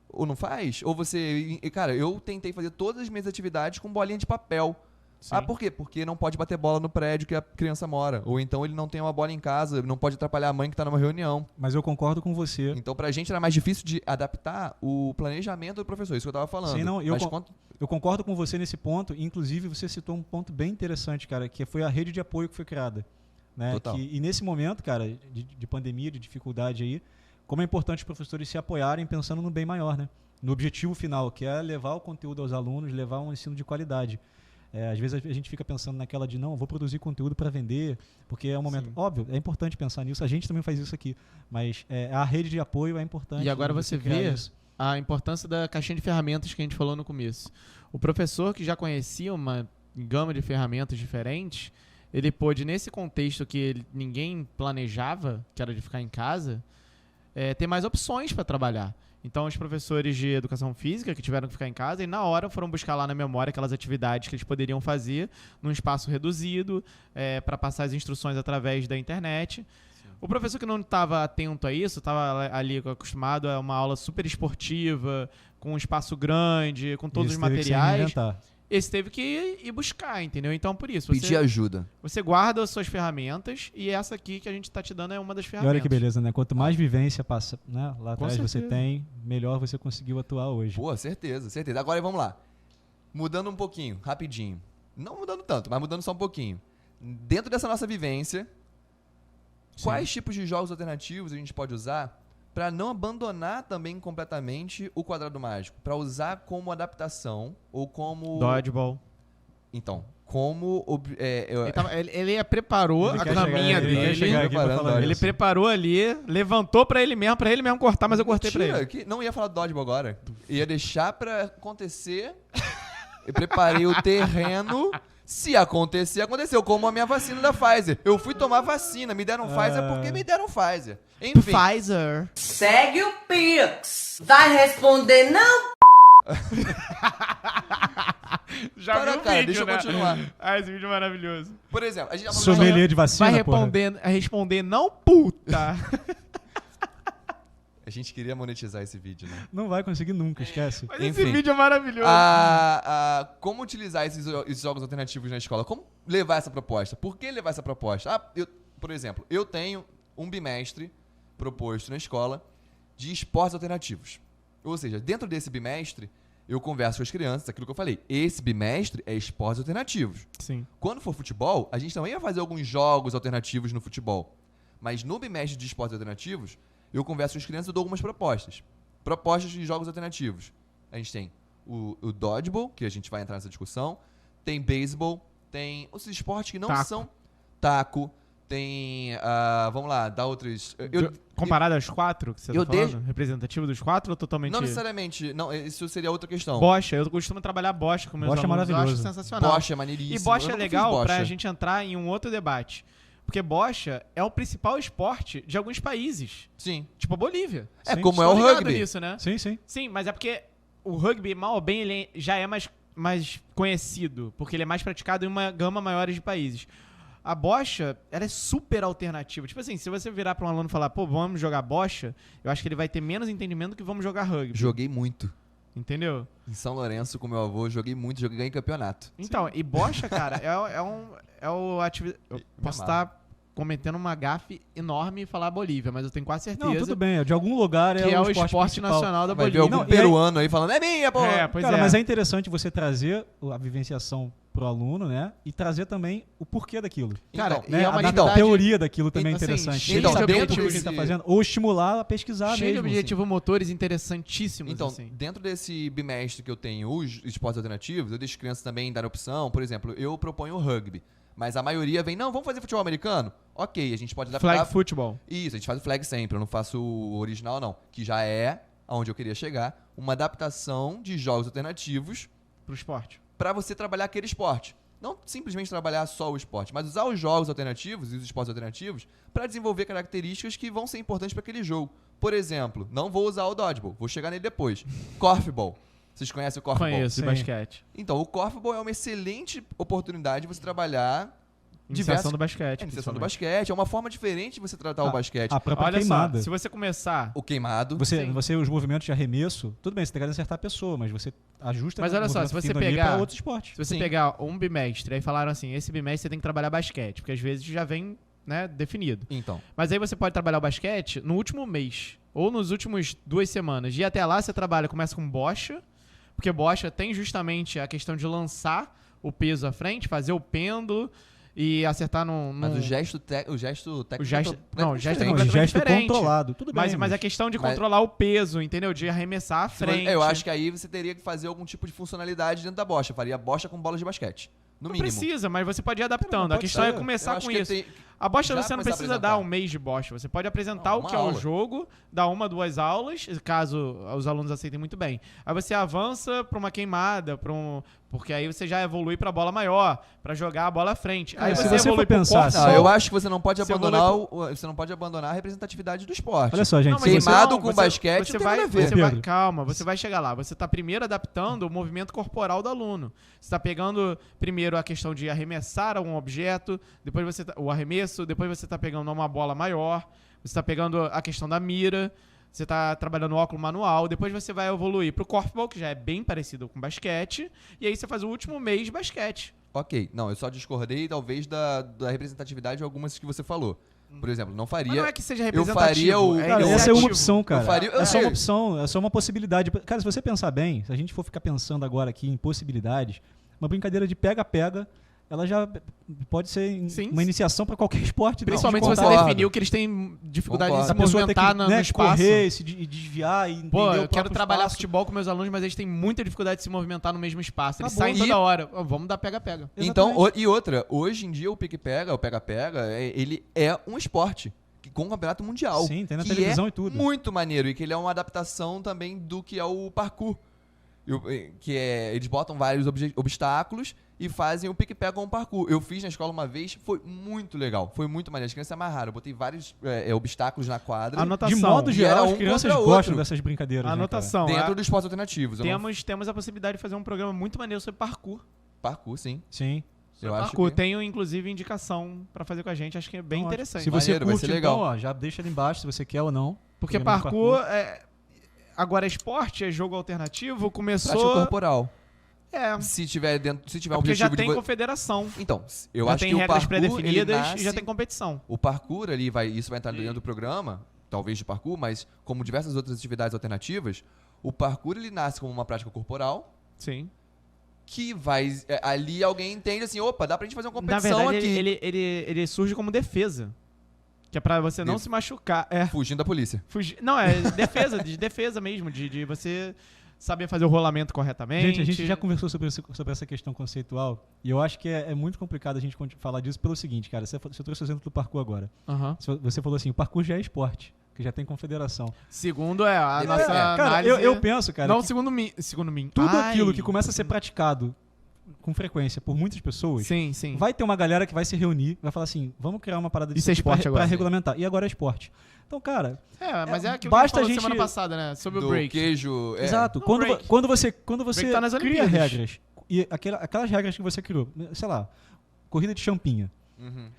Ou não faz? Ou você... Cara, eu tentei fazer todas as minhas atividades com bolinha de papel. Sim. Ah, por quê? Porque não pode bater bola no prédio que a criança mora. Ou então ele não tem uma bola em casa, não pode atrapalhar a mãe que tá numa reunião. Mas eu concordo com você. Então, pra gente era mais difícil de adaptar o planejamento do professor. Isso que eu tava falando. Sim, não, Mas quanto... Eu concordo com você nesse ponto. Inclusive, você citou um ponto bem interessante, cara, que foi a rede de apoio que foi criada. Né? Total. E nesse momento, cara, de pandemia, de dificuldade aí, como é importante os professores se apoiarem pensando no bem maior, né? No objetivo final, que é levar o conteúdo aos alunos, levar um ensino de qualidade. Às vezes a gente fica pensando naquela de, não, vou produzir conteúdo para vender, porque é um momento... Sim. Óbvio, é importante pensar nisso, a gente também faz isso aqui, mas a rede de apoio é importante. E agora né, você criar vê isso. a importância da caixinha de ferramentas que a gente falou no começo. O professor que já conhecia uma gama de ferramentas diferentes, ele pôde, nesse contexto que ninguém planejava, que era de ficar em casa, ter mais opções para trabalhar. Então, os professores de educação física que tiveram que ficar em casa, e na hora foram buscar lá na memória aquelas atividades que eles poderiam fazer num espaço reduzido, para passar as instruções através da internet. O professor que não estava atento a isso, estava ali acostumado a uma aula super esportiva, com um espaço grande, com todos Esse os teve que se materiais. reinventar. Esse teve que ir buscar, entendeu? Então, por isso, Pedir ajuda. você guarda as suas ferramentas e essa aqui que a gente está te dando é uma das E ferramentas. olha que beleza, né? Quanto mais vivência passa, né, lá Com atrás você certeza. tem, melhor você conseguiu atuar hoje. Pô, certeza, certeza. Agora vamos lá. Mudando um pouquinho, rapidinho. Não mudando tanto, mas mudando só um pouquinho. Dentro dessa nossa vivência, quais tipos de jogos alternativos a gente pode usar para não abandonar também completamente o quadrado mágico? Para usar como adaptação ou como... Dodgeball. Então, como... Ele preparou Ele a quer caminha chegar- ele quer dele. chegar aqui pra Preparando, falar olha. Ele isso. preparou ali, levantou pra ele mesmo cortar, mas eu cortei pra Mentira, ele. que não ia falar do dodgeball agora. Ia deixar pra acontecer. Eu preparei o terreno. Se acontecer, aconteceu. Como a minha vacina da Pfizer. Eu fui tomar vacina. Me deram Pfizer porque me deram Pfizer. Enfim. Pfizer. Segue o Pix. Vai responder não? Já Para, viu o cara, vídeo, deixa eu né? continuar. Ah, esse vídeo é maravilhoso. Por exemplo, a gente já falou Sommelier de vacina, Vai porra. responder não, puta. A gente queria monetizar esse vídeo, né? Não vai conseguir nunca, esquece. Mas esse Enfim. vídeo é maravilhoso. Como utilizar esses jogos alternativos na escola? Como levar essa proposta? Por que levar essa proposta? Por exemplo, eu tenho um bimestre proposto na escola de esportes alternativos. Ou seja, dentro desse bimestre, eu converso com as crianças, aquilo que eu falei. Esse bimestre é esportes alternativos. Sim. Quando for futebol, a gente também vai fazer alguns jogos alternativos no futebol. Mas no bimestre de esportes alternativos, eu converso com as crianças e dou algumas propostas. Propostas de jogos alternativos. A gente tem o dodgeball, que a gente vai entrar nessa discussão. Tem beisebol. Tem os esportes que não Taco. são taco. Tem, vamos lá, dá outros... Comparado aos 4 que você tá eu falando? deixo- Representativo dos 4 ou totalmente... Não necessariamente, não, isso seria outra questão. Bocha, eu costumo trabalhar bocha com meus Bocha é alunos, eu acho maravilhoso. sensacional. Bocha é maneiríssimo. E bocha Eu é nunca fiz legal bocha. pra gente entrar em um outro debate. Porque bocha é o principal esporte de alguns países. Sim. Tipo a Bolívia. É Sim, como é Tô o ligado rugby. nisso, né? Sim, sim. Sim, mas é porque o rugby, mal ou bem, ele já é mais conhecido. Porque ele é mais praticado em uma gama maior de países. A bocha, ela é super alternativa. Tipo assim, se você virar pra um aluno e falar, pô, vamos jogar bocha, eu acho que ele vai ter menos entendimento do que vamos jogar rugby. Joguei muito. Entendeu? Em São Lourenço com meu avô, joguei muito, joguei ganhei campeonato. Então, e bocha, cara, é o atividade... Eu posso estar cometendo uma gafe enorme e falar Bolívia, mas eu tenho quase certeza Não, tudo bem. De algum lugar que é o esporte principal. nacional da Vai ver Bolívia. algum Não, e aí- peruano aí falando, é minha, porra. É, pois Cara, é. mas é interessante você trazer a vivenciação pro aluno, né? E trazer também o porquê daquilo. Cara, Então, e é uma A atividade teoria daquilo também é assim, interessante. cheia Ele de saber o objetivos porquê que ele tá e- fazendo. Ou estimular a pesquisar cheio de mesmo. objetivos motores interessantíssimos, Então, assim. dentro desse bimestre que eu tenho os esportes alternativos, eu deixo crianças também dar opção. Por exemplo, eu proponho o rugby. Mas a maioria vem, não, vamos fazer futebol americano? Ok, a gente pode adaptar. Flag football. Isso, a gente faz o flag sempre, eu não faço o original não. Que já é, aonde eu queria chegar, uma adaptação de jogos alternativos Pro esporte. para você trabalhar aquele esporte. Não simplesmente trabalhar só o esporte, mas usar os jogos alternativos e os esportes alternativos para desenvolver características que vão ser importantes para aquele jogo. Por exemplo, não vou usar o dodgeball, vou chegar nele depois. Korfball. Vocês conhecem o korfball? Conheço, de Sim. basquete. Então, o korfball é uma excelente oportunidade de você trabalhar Iniciação do basquete. iniciação do principalmente. basquete. É uma forma diferente de você tratar o basquete. A própria Olha queimada. só, se você começar... O queimado. Sim. Os movimentos de arremesso, tudo bem, você tem que acertar a pessoa, mas você ajusta Mas o olha só, movimento se você fino ali pegar- pra outro esporte. Se você Sim. pegar um bimestre, aí falaram assim, esse bimestre você tem que trabalhar basquete, porque às vezes já vem, né, definido. Então, Mas aí você pode trabalhar o basquete no último mês, ou nos últimos 2 semanas. E até lá você começa com bocha, porque bocha tem justamente a questão de lançar o peso à frente, fazer o pêndulo e acertar num... mas o gesto técnico O gesto- é não, o gesto é Não, completamente gesto diferente. controlado. Tudo bem. Mas a questão de Mas- controlar o peso, entendeu? De arremessar à frente. Eu acho que aí você teria que fazer algum tipo de funcionalidade dentro da bocha. Faria bocha com bolas de basquete. No não mínimo. precisa, mas você pode ir adaptando. Não, A pode questão ser. é começar Eu acho com que isso. tem- A bocha já você não começar a precisa apresentar. dar um mês de bocha. Você pode apresentar Não, o uma que é o aula. jogo, dar 1, 2 aulas, caso os alunos aceitem muito bem. Aí você avança pra uma queimada, porque aí você já evolui pra bola maior, pra jogar a bola à frente. Aí Se você você evolui for pro pensar corfball. Não, eu acho que você não pode Você abandonar você não pode abandonar a representatividade do esporte. Olha só, gente. Não, se mas você- Queimado não, com basquete você não tem vai, nada a ver. você vai, Pedro. calma, você vai chegar lá. Você tá primeiro adaptando o movimento corporal do aluno. Você tá pegando primeiro a questão de arremessar um objeto, depois o arremesso, depois você tá pegando uma bola maior, você tá pegando a questão da mira, você tá trabalhando o óculo manual, depois você vai evoluir pro korfball, que já é bem parecido com basquete, e aí você faz o último mês de basquete. Ok, não, eu só discordei talvez da representatividade de algumas que você falou. Por exemplo, não Mas faria... não é que seja eu representativo, faria o- Cara, essa é iniciativo. uma opção, cara. Eu faria- eu é só sei. uma opção, é só uma possibilidade. Cara, se você pensar bem, se a gente for ficar pensando agora aqui em possibilidades, uma brincadeira de pega-pega, ela já pode ser Sim. uma iniciação para qualquer esporte. Principalmente se você concordo. definiu que eles têm dificuldade Concordo. de a se pessoa tem que movimentar no espaço. correr, se desviar e entender Pô, o eu quero próprio trabalhar espaço. futebol com meus alunos, mas eles têm muita dificuldade de se movimentar no mesmo espaço. Eles Acabou. saem E- toda hora. Ó, vamos dar pega-pega. Então, Exatamente. e outra, hoje em dia o pique-pega, o pega-pega, ele é um esporte com um campeonato mundial. Sim, tem na que televisão é e tudo. muito maneiro e que ele é uma adaptação também do que é o parkour. Eles botam vários obstáculos e fazem o pique-pega com o parkour. Eu fiz na escola uma vez, foi muito legal, foi muito maneiro. As crianças se amarraram, eu botei vários obstáculos na quadra Anotação. De modo E geral, era as um crianças contra gostam outro. dessas brincadeiras. né, cara? Anotação. dentro Ah, dos esportes alternativos. Eu não- temos a possibilidade de fazer um programa muito maneiro sobre parkour. Parkour, sim. Sim. Eu acho Parkour. que... Tenho, inclusive, indicação pra fazer com a gente. Acho que é bem Então, interessante. Se você Maneiro, vai curte, ser legal. então, ó, já deixa ali embaixo se você quer ou não. Porque Programa de parkour, agora é esporte, é jogo alternativo, Prática começou... corporal. É, Se tiver um porque objetivo já de tem vo- confederação. Então, eu Já acho tem que o regras parkour, ele pré-definidas nasce... e já tem competição. O parkour ali isso vai entrar dentro do programa, talvez de parkour, mas como diversas outras atividades alternativas, o parkour ele nasce como uma prática corporal Sim. que vai ali alguém entende assim, opa, dá pra gente fazer uma Na competição verdade, aqui, ele surge como defesa. Que é pra você não Def- se machucar. É. fugindo da polícia. Não, é defesa, de defesa mesmo, de você saber fazer o rolamento corretamente. Gente, a gente já conversou sobre essa questão conceitual e eu acho que é muito complicado a gente falar disso pelo seguinte, cara. Você trouxe o exemplo do parkour agora. Aham. Você falou assim, o parkour já é esporte, que já tem confederação. Segundo a É, nossa Cara, análise... eu penso, cara, Não, que segundo mim. tudo Ai. aquilo que começa a ser praticado com frequência por muitas pessoas, Sim, sim. vai ter uma galera que vai se reunir, vai falar assim, vamos criar uma parada Isso é aqui esporte pra agora. regulamentar. E agora é esporte. Então, cara, É, mas é aquilo basta que a gente a falou gente- semana passada, né? Sobre Do o break. queijo, exato. No Quando break. Quando você Break tá nas cria Olimpíadas. regras, e aquelas regras que você criou, sei lá, corrida de champinha, Uhum.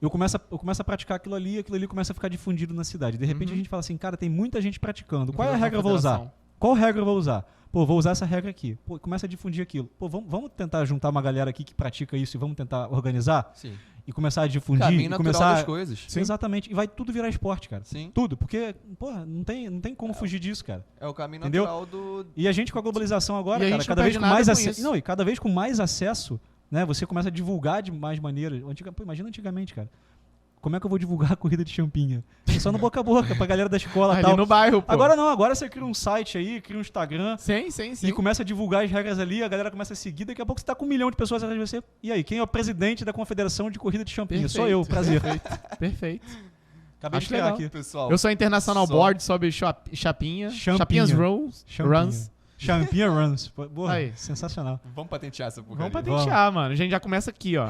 eu começo a praticar aquilo ali começa a ficar difundido na cidade. De repente Uhum. a gente fala assim, cara, tem muita gente praticando. Qual é a Virou regra eu vou usar? confederação. Qual regra eu vou usar? Pô, vou usar essa regra aqui. Pô, começa a difundir aquilo. Pô, vamos tentar juntar uma galera aqui que pratica isso e vamos tentar organizar Sim. e começar a difundir Caminho e natural começar das coisas. Sim. Exatamente. E vai tudo virar esporte, cara. Sim. Tudo, porque, porra, não tem como fugir disso, cara. É o caminho Entendeu? natural do... E a gente com a globalização agora, E a cara, gente não cada vez perde com nada mais com acesso. isso. Não, e cada vez com mais acesso né? Você começa a divulgar de mais maneiras. Pô, imagina antigamente, cara. Como é que eu vou divulgar a corrida de Champinha? É só no boca a boca, pra galera da escola e Ali tal. no bairro, pô. Agora não, agora você cria um site aí, cria um Instagram Sim. e começa a divulgar as regras ali, a galera começa a seguir, daqui a pouco você tá com 1 milhão de pessoas atrás de você. E aí, quem é o presidente da Confederação de Corrida de Champinha? Sou eu, prazer. Perfeito. Acabei Acho de criar legal. aqui. Pessoal, Eu sou International Só- Board sobre Chapinha. Champinha. Chapinhas Runs. Champinha Runs. Porra, Aí. sensacional. vamos patentear essa porcaria. Vamos patentear, mano. A gente já começa aqui, ó.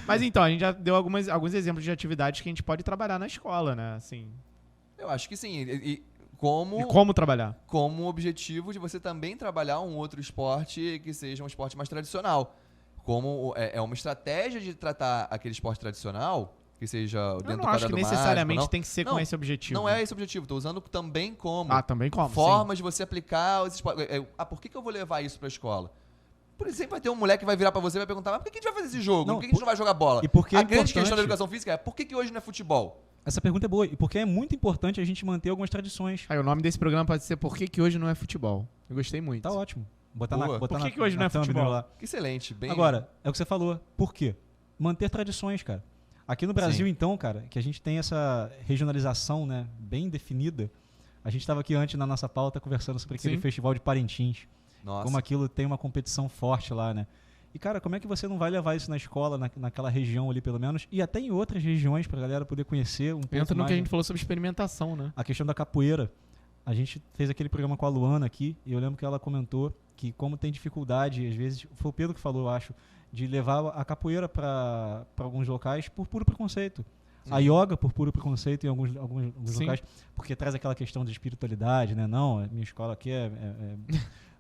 Mas então, a gente já deu alguns exemplos de atividades que a gente pode trabalhar na escola, né? Assim, Eu acho que sim. E como, e como trabalhar. como objetivo de você também trabalhar um outro esporte que seja um esporte mais tradicional. Como é uma estratégia de tratar aquele esporte tradicional, que seja dentro Eu do não acho que quadrado necessariamente mágico, tem que ser com Não, esse objetivo. não é esse o objetivo. Estou usando também como Ah, também como? formas de você aplicar os esportes. Por que eu vou levar isso pra escola? Por exemplo, vai ter um moleque que vai virar pra você e vai perguntar: mas por que a gente vai fazer esse jogo? Não, por que a gente não vai jogar bola? e por que a é grande questão importante- da educação física é: por que hoje não é futebol? Essa pergunta é boa, e porque é muito importante a gente manter algumas tradições. Aí o nome desse programa pode ser Por que hoje não é futebol? Eu gostei muito. Tá ótimo. Botar Boa. botar Por que hoje não é thumbnail futebol? lá. Excelente, bem. Agora, é o que você falou. Por quê? Manter tradições, cara. Aqui no Brasil, Sim. então, cara, que a gente tem essa regionalização, né, bem definida. A gente estava aqui antes na nossa pauta conversando sobre aquele Sim. festival de Parintins. Nossa. Como aquilo tem uma competição forte lá, né? E, cara, como é que você não vai levar isso na escola, naquela região ali, pelo menos, e até em outras regiões pra galera poder conhecer um pouco Entra no mais, que a né? gente falou sobre experimentação, né? A questão da capoeira. A gente fez aquele programa com a Luana aqui, e eu lembro que ela comentou que como tem dificuldade, às vezes, foi o Pedro que falou, eu acho, de levar a capoeira para alguns locais por puro preconceito. A yoga por puro preconceito em alguns Sim. locais, porque traz aquela questão de espiritualidade, né? Não, a minha escola aqui é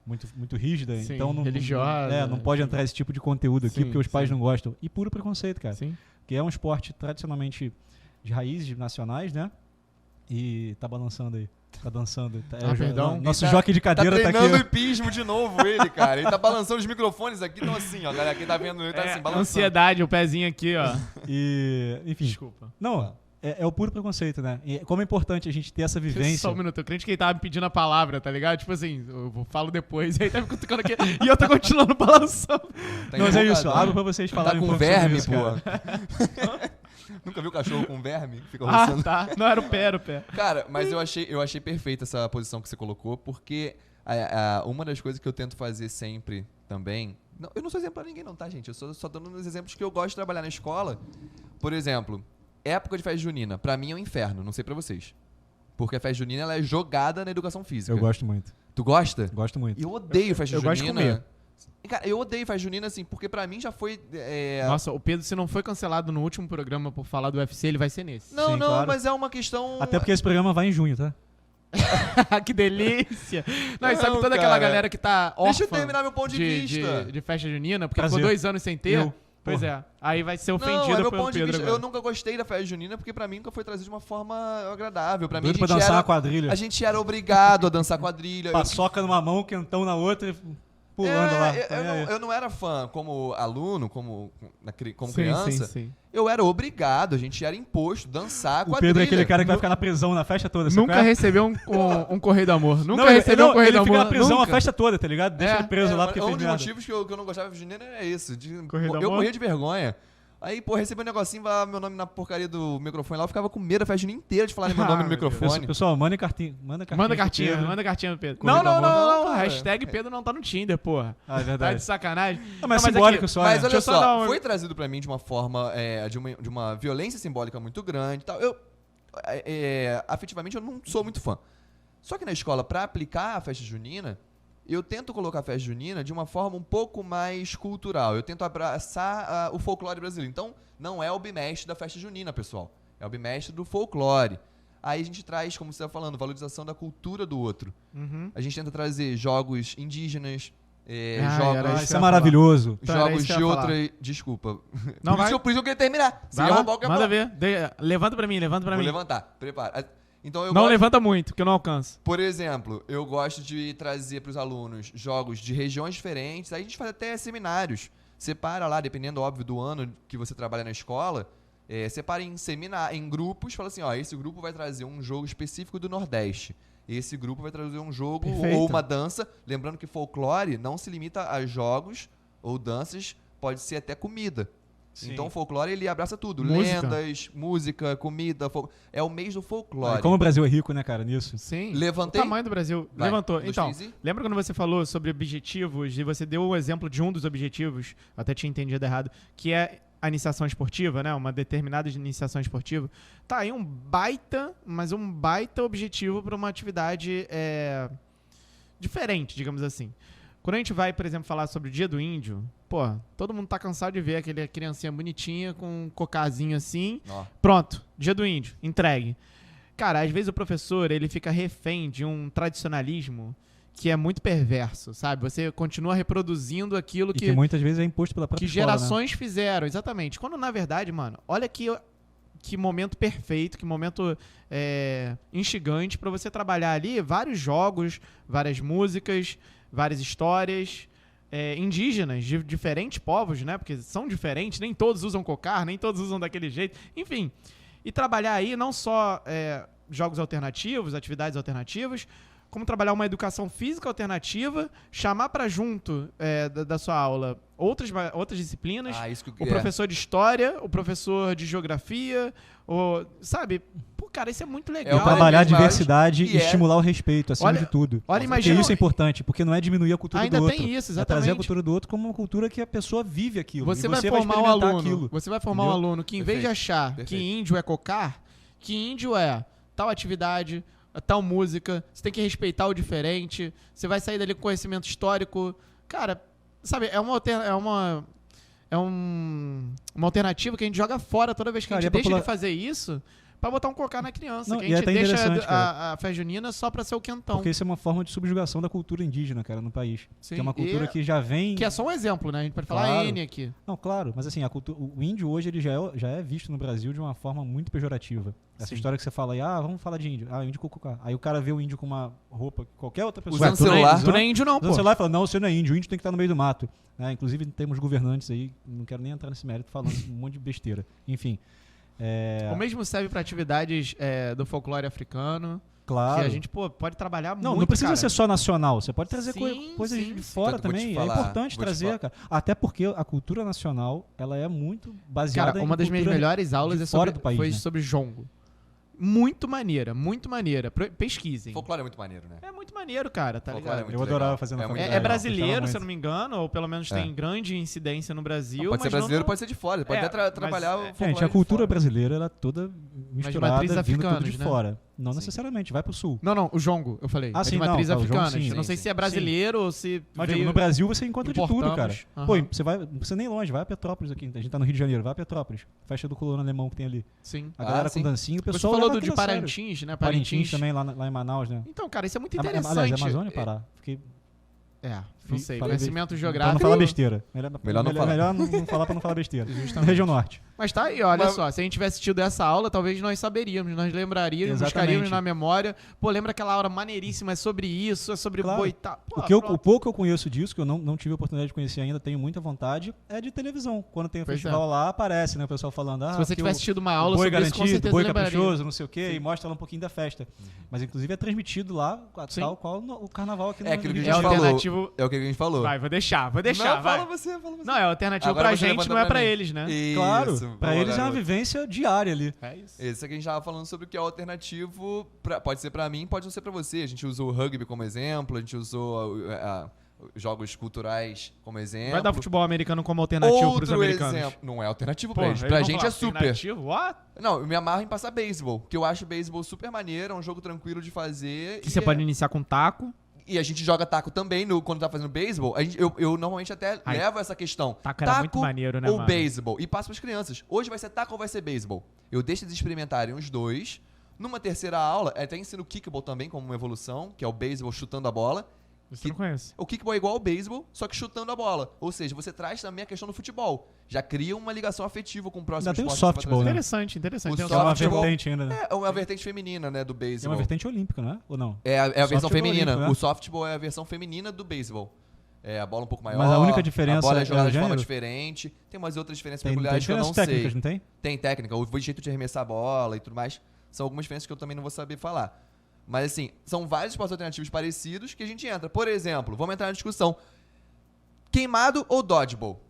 muito rígida, Sim, então religiosa, não pode entrar esse tipo de conteúdo aqui, Sim, porque os pais sim. não gostam. E puro preconceito, cara. Sim. Que é um esporte tradicionalmente de raízes nacionais, né? E tá balançando aí. Tá dançando. Perdão. Nosso Ele tá- jockey de cadeira tá, treinando aqui. hipismo de novo, ele, cara. Ele tá balançando os microfones aqui, então assim, ó, galera, quem tá vendo, ele tá assim, balançando. Ansiedade, o pezinho aqui, ó. E, enfim. Desculpa. Não, é o puro preconceito, né? E como é importante a gente ter essa vivência. Só um minuto, eu crente que ele tava me pedindo a palavra, tá ligado? Tipo assim, falo depois, aí tá me cutucando aqui, e eu tô continuando balançando. Tá Mas é empolgadão. isso, abro pra vocês Tá falarem um com pouco sobre verme, isso, pô. cara. Nunca viu cachorro com verme? Fica Ah, roçando. tá. Não, era o pé. Cara, mas eu achei perfeita essa posição que você colocou, porque uma das coisas que eu tento fazer sempre também. Não, eu não sou exemplo pra ninguém, não, tá, gente? Eu só dando uns exemplos que eu gosto de trabalhar na escola. Por exemplo, época de festa junina, pra mim é um inferno, não sei pra vocês. Porque a festa junina ela é jogada na educação física. Eu gosto muito. Tu gosta? Gosto muito. Eu odeio festa eu junina. gosto de comer. Cara, eu odeio festa junina, assim, porque pra mim já foi. Nossa, o Pedro, se não foi cancelado no último programa por falar do UFC, ele vai ser nesse. Não, Sim, não, claro. mas é uma questão. Até porque esse programa vai em junho, tá? Que delícia! Não, e sabe Não, toda aquela cara. galera que tá órfã Deixa eu terminar meu ponto de vista. de festa junina, porque Prazer. ficou 2 anos sem ter? Eu. Pois Porra. é. Aí vai ser Não, ofendido é meu pelo ponto de Pedro vista. agora. Eu nunca gostei da festa junina, porque pra mim nunca foi trazido de uma forma agradável. Pra mim, Doido pra dançar uma quadrilha. a gente era obrigado a dançar quadrilha. Paçoca numa mão, quentão na outra e pulando lá. Eu não era fã como aluno, como Sim, criança. sim. Eu era obrigado, a gente era imposto dançar O quadrilha. Pedro é aquele cara que vai ficar na prisão na festa toda. sabe Nunca qual é? recebeu um correio do amor. Nunca Não, recebeu um correio do ele fica amor. na prisão nunca. a festa toda, tá ligado? Deixa É. ele preso lá porque um fez dos merda. motivos que eu não gostava de junina era esse. Correio do Eu amor? morria de vergonha. Aí, pô, recebi um negocinho, vai meu nome na porcaria do microfone lá, eu ficava com medo da festa junina inteira de falar meu nome no meu Deus. microfone. Pessoal, manda cartinha. Manda cartinha. Manda pro cartinha, Pedro. manda cartinha do Pedro. Correio do Não, amor. cara. Hashtag Pedro não tá no Tinder, porra. Ah, é Tá verdade. de sacanagem. Não, mas Não, é simbólico aqui- só, Mas né? olha Deixa eu só dar só, uma- foi trazido pra mim de uma forma, de uma violência simbólica muito grande e tal. Afetivamente, eu não sou muito fã. Só que na escola, pra aplicar a festa junina, eu tento colocar a festa junina de uma forma um pouco mais cultural. Eu tento abraçar o folclore brasileiro. Então, não é o bimestre da festa junina, pessoal. É o bimestre do folclore. Aí a gente traz, como você está falando, valorização da cultura do outro. Uhum. A gente tenta trazer jogos indígenas, era jogos... isso. Isso é maravilhoso. Então, era Jogos isso que eu de ia outra. falar. Desculpa. Não, vai. Por isso que eu queria terminar. Você Vai ia lá, roubar o que eu ia manda falar. ver. Levanta pra mim. Vou levantar. Prepara. Então eu Não gosto, levanta muito, que eu não alcanço. por exemplo, eu gosto de trazer para os alunos jogos de regiões diferentes. Aí a gente faz até seminários. Separa lá, dependendo, óbvio, do ano que você trabalha na escola. Separa em grupos. Fala assim, ó, esse grupo vai trazer um jogo específico do Nordeste. Esse grupo vai trazer um jogo Perfeito. ou uma dança. Lembrando que folclore não se limita a jogos ou danças, pode ser até comida. Sim. Então o folclore, ele abraça tudo. Música. Lendas, música, comida. É o mês do folclore. Como o Brasil é rico, né, cara, nisso. Sim. Levantei? O tamanho do Brasil. Vai. Levantou. 2, Então, 3 e... lembra quando você falou sobre objetivos e você deu o exemplo de um dos objetivos, eu até tinha entendido errado, que é a iniciação esportiva, né? Uma determinada iniciação esportiva. Tá aí um baita objetivo para uma atividade diferente, digamos assim. Quando a gente vai, por exemplo, falar sobre o Dia do Índio, pô, todo mundo tá cansado de ver aquele criancinha bonitinha com um cocazinho assim. Ó. Pronto, Dia do Índio, entregue. Cara, às vezes o professor, ele fica refém de um tradicionalismo que é muito perverso, sabe? Você continua reproduzindo aquilo E que muitas vezes é imposto pela própria que escola, né? gerações fizeram, exatamente. Quando, na verdade, mano, olha que momento perfeito, que momento instigante pra você trabalhar ali vários jogos, várias músicas, várias histórias indígenas de diferentes povos, né? Porque são diferentes, nem todos usam cocar, nem todos usam daquele jeito. Enfim, e trabalhar aí não só jogos alternativos, atividades alternativas, como trabalhar uma educação física alternativa, chamar pra junto da sua aula outras disciplinas, isso que o professor de história, o professor de geografia, sabe? Pô, cara, isso é muito legal. E trabalhar a das maiores- diversidade e e é- estimular o respeito, acima Olha- de tudo. olha, Porque imagina- isso é importante, porque não é diminuir a cultura Ainda do outro. tem isso, É trazer a exatamente. cultura do outro como uma cultura que a pessoa vive aquilo. Você e vai você formar um experimentar aluno. aquilo. Você vai formar um Entendeu? aluno que, em vez de Perfeito, achar que perfeito. índio é cocar, que índio é tal atividade, tal música, você tem que respeitar o diferente, você vai sair dali com conhecimento histórico. Cara, sabe, uma alternativa que a gente joga fora toda vez que a Cara, gente e a deixa popula- de fazer isso pra botar um cocar na criança. Não, que a e é gente até deixa interessante, cara. a festa junina só pra ser o quentão. Porque isso é uma forma de subjugação da cultura indígena, cara, no país. Sim, Que é uma cultura e- que já vem... Que é só um exemplo, né? A gente pode falar Claro. N aqui. Não, claro, mas assim, o índio hoje ele já é visto no Brasil de uma forma muito pejorativa. Essa Sim. história que você fala aí, vamos falar de índio. Índio com cocar. Aí o cara vê o índio com uma roupa que qualquer outra pessoa... Usando tu não é- celular. Tu não é índio não, Usando pô. celular e fala, não, você não é índio, o índio tem que estar no meio do mato. Inclusive temos governantes aí, não quero nem entrar nesse mérito, falando um monte de besteira. Enfim, O mesmo serve pra atividades do folclore africano. claro. Que a gente, pode trabalhar muito, Não precisa cara. ser só nacional, você pode trazer Sim, coisas sim. de fora Então, vou te também. falar, É importante vou te trazer, falar. cara. Até porque a cultura nacional, ela é muito baseada Cara, uma em das minhas cultura melhores aulas de é fora sobre, do país, foi né? sobre jongo. Muito maneira, muito maneira. Pesquisem. Folclore é muito maneiro, né? É muito maneiro, cara, tá Folclore ligado? muito Eu adorava legal. fazer na muito faculdade. É legal. brasileiro, gostava se eu não me engano, ou pelo menos tem grande incidência no Brasil. Pode ser mas brasileiro, não- pode ser de fora. Pode É, até mas, trabalhar o folclore Gente, a de cultura fora. brasileira, ela é toda misturada, matrizes vindo tudo de africanas, né? fora. Não Sim. necessariamente, vai pro sul. Não, o jongo, eu falei. É Sim, de matriz não, o jongo, africana. sim, Eu não sim, sei sim. se é brasileiro ou se Mas, veio... digo, no Brasil você encontra de tudo, cara. Importamos. Aham. Pô, não precisa nem longe, vai a Petrópolis aqui. A gente tá no Rio de Janeiro, vai a Petrópolis. Festa do colono alemão que tem ali. Sim. A galera sim. com dancinha, o Você pessoal falou leva de aquilo a sério. Parintins, né? Parintins também, lá em Manaus, né? Então, cara, isso é muito Aliás, interessante. é Amazônia ou Pará? Fiquei... Não sei. falei Conhecimento Pra não geográfico. falar besteira. Melhor não falar. Melhor não falar pra não falar besteira. Justamente. Região Norte. Mas tá aí, olha Mas- só. Se a gente tivesse tido essa aula, talvez nós saberíamos, nós lembraríamos, Exatamente. buscaríamos na memória. Pô, lembra aquela aula maneiríssima? É sobre isso, é sobre Claro. boitar. Pô, O pronto. pouco que eu conheço disso, que eu não tive a oportunidade de conhecer ainda, tenho muita vontade, é de televisão. Quando tem o Pois festival lá, aparece, né? O pessoal falando, Se você que tivesse tido uma aula o boi sobre isso, com garantido, certeza boi lembraria. caprichoso, não sei o quê, Sim. e mostra lá um pouquinho da festa. Mas inclusive é transmitido lá, Sim. tal qual o carnaval aqui no É aquilo que Rio a de gente Janeiro. falou. alternativo- É o que a gente falou. Vai, vou deixar, Não, vai. fala você. Não, é alternativo Agora pra você gente, levanta não é pra mim. eles, né? Isso, Claro, pra boa, eles é uma garoto. vivência diária ali. É isso. Esse que a gente tava falando sobre o que é alternativo, pode ser pra mim, pode não ser pra você. A gente usou o rugby como exemplo, a gente usou jogos culturais como exemplo. Vai dar futebol americano como alternativo pros Outro americanos. exemplo. Não é alternativo Pô, pra eles. eles Pra vão gente falar, é super. alternativo? What? Não, eu me amarro em passar beisebol, que eu acho beisebol super maneiro, é um jogo tranquilo de fazer. Que você pode iniciar com taco. E a gente joga taco também quando tá fazendo beisebol. Eu normalmente até Ai, levo essa questão. taco era muito maneiro, né, ou mano? beisebol? E passo pras crianças. Hoje vai ser taco ou vai ser beisebol? Eu deixo eles experimentarem os dois. Numa terceira aula, até ensino kickball também como uma evolução, que é o beisebol chutando a bola. Você não conhece. O kickball é igual ao beisebol, só que chutando a bola. Ou seja, você traz também a questão do futebol. Já cria uma ligação afetiva com o próximo Ainda tem o esporte que você vai softball, trazer. né? Interessante. O Tem um Que é uma softball- vertente ainda, né? É uma vertente feminina, né, do É beisebol. uma vertente olímpica, não é? Ou não? É a versão Softball feminina. olímpico, né? O softball é a versão feminina do beisebol. É a bola um pouco maior. Mas a única diferença a bola é é jogada o de forma gênero? diferente. Tem umas outras diferenças Tem peculiares que eu não diferenças técnicas, sei. não tem? Tem técnica, o jeito de arremessar a bola e tudo mais. São algumas diferenças que eu também não vou saber falar. Mas assim, são vários esportes alternativos parecidos que a gente entra. Por exemplo, vamos entrar na discussão. Queimado ou dodgeball?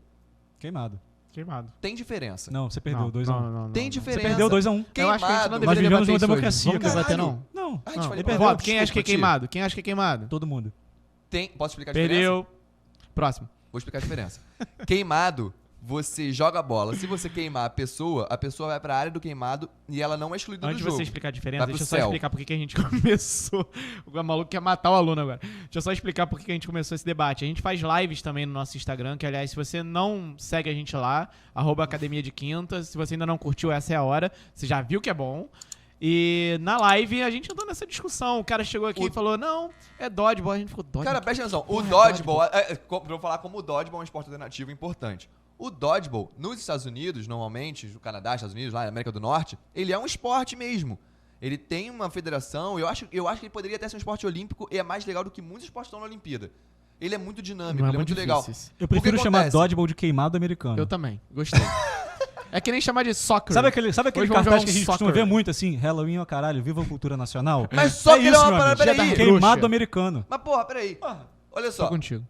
Queimado. Queimado. Tem diferença. Não, você perdeu Não, 2x1. não. Tem Você diferença. perdeu 2x1. Eu acho que a gente não Queimado. Nós deveria vivemos debater numa isso hoje. democracia, Vamos cara. debater, Caralho. não? A Não, gente Não. vai ele debater. perdeu. Voto, quem acha que é Desculpa, queimado? Quem acha que é queimado? todo mundo. Posso explicar a diferença? Perdeu. Próximo. Vou explicar a diferença. Queimado, você joga a bola. Se você queimar a pessoa vai pra área do queimado e ela não é excluída Antes do de jogo. você explicar a diferença, Vai pro deixa eu só céu. explicar por que a gente começou. O maluco quer matar o aluno agora. Deixa eu só explicar por que a gente começou esse debate. A gente faz lives também no nosso Instagram, que aliás, se você não segue a gente lá, @Academia de Quinta, se você ainda não curtiu, essa é a hora. Você já viu que é bom. E na live a gente entrou nessa discussão. O cara chegou aqui e falou, não, é dodgeball. A gente ficou, dodgeball? Cara, presta atenção. O Porra, dodgeball, vou falar como o dodgeball é um esporte alternativo importante. O dodgeball, nos Estados Unidos, normalmente, no Canadá, Estados Unidos, lá na América do Norte, ele é um esporte mesmo. Ele tem uma federação, eu acho que ele poderia até ser um esporte olímpico e é mais legal do que muitos esportes que estão na Olimpíada. Ele é muito dinâmico, Não é ele é muito muito legal. difícil. Eu O que prefiro chamar acontece? dodgeball de queimado americano. Eu também, gostei. É que nem chamar de soccer. Sabe aquele Hoje vamos cartaz jogar um que a gente costuma soccer. ver muito assim? Halloween, ó caralho, viva a cultura nacional? Mas só que ele é uma meu parada, amigo. peraí. Queimado Bruxa. americano. Mas porra, peraí. Olha Tô só, contigo.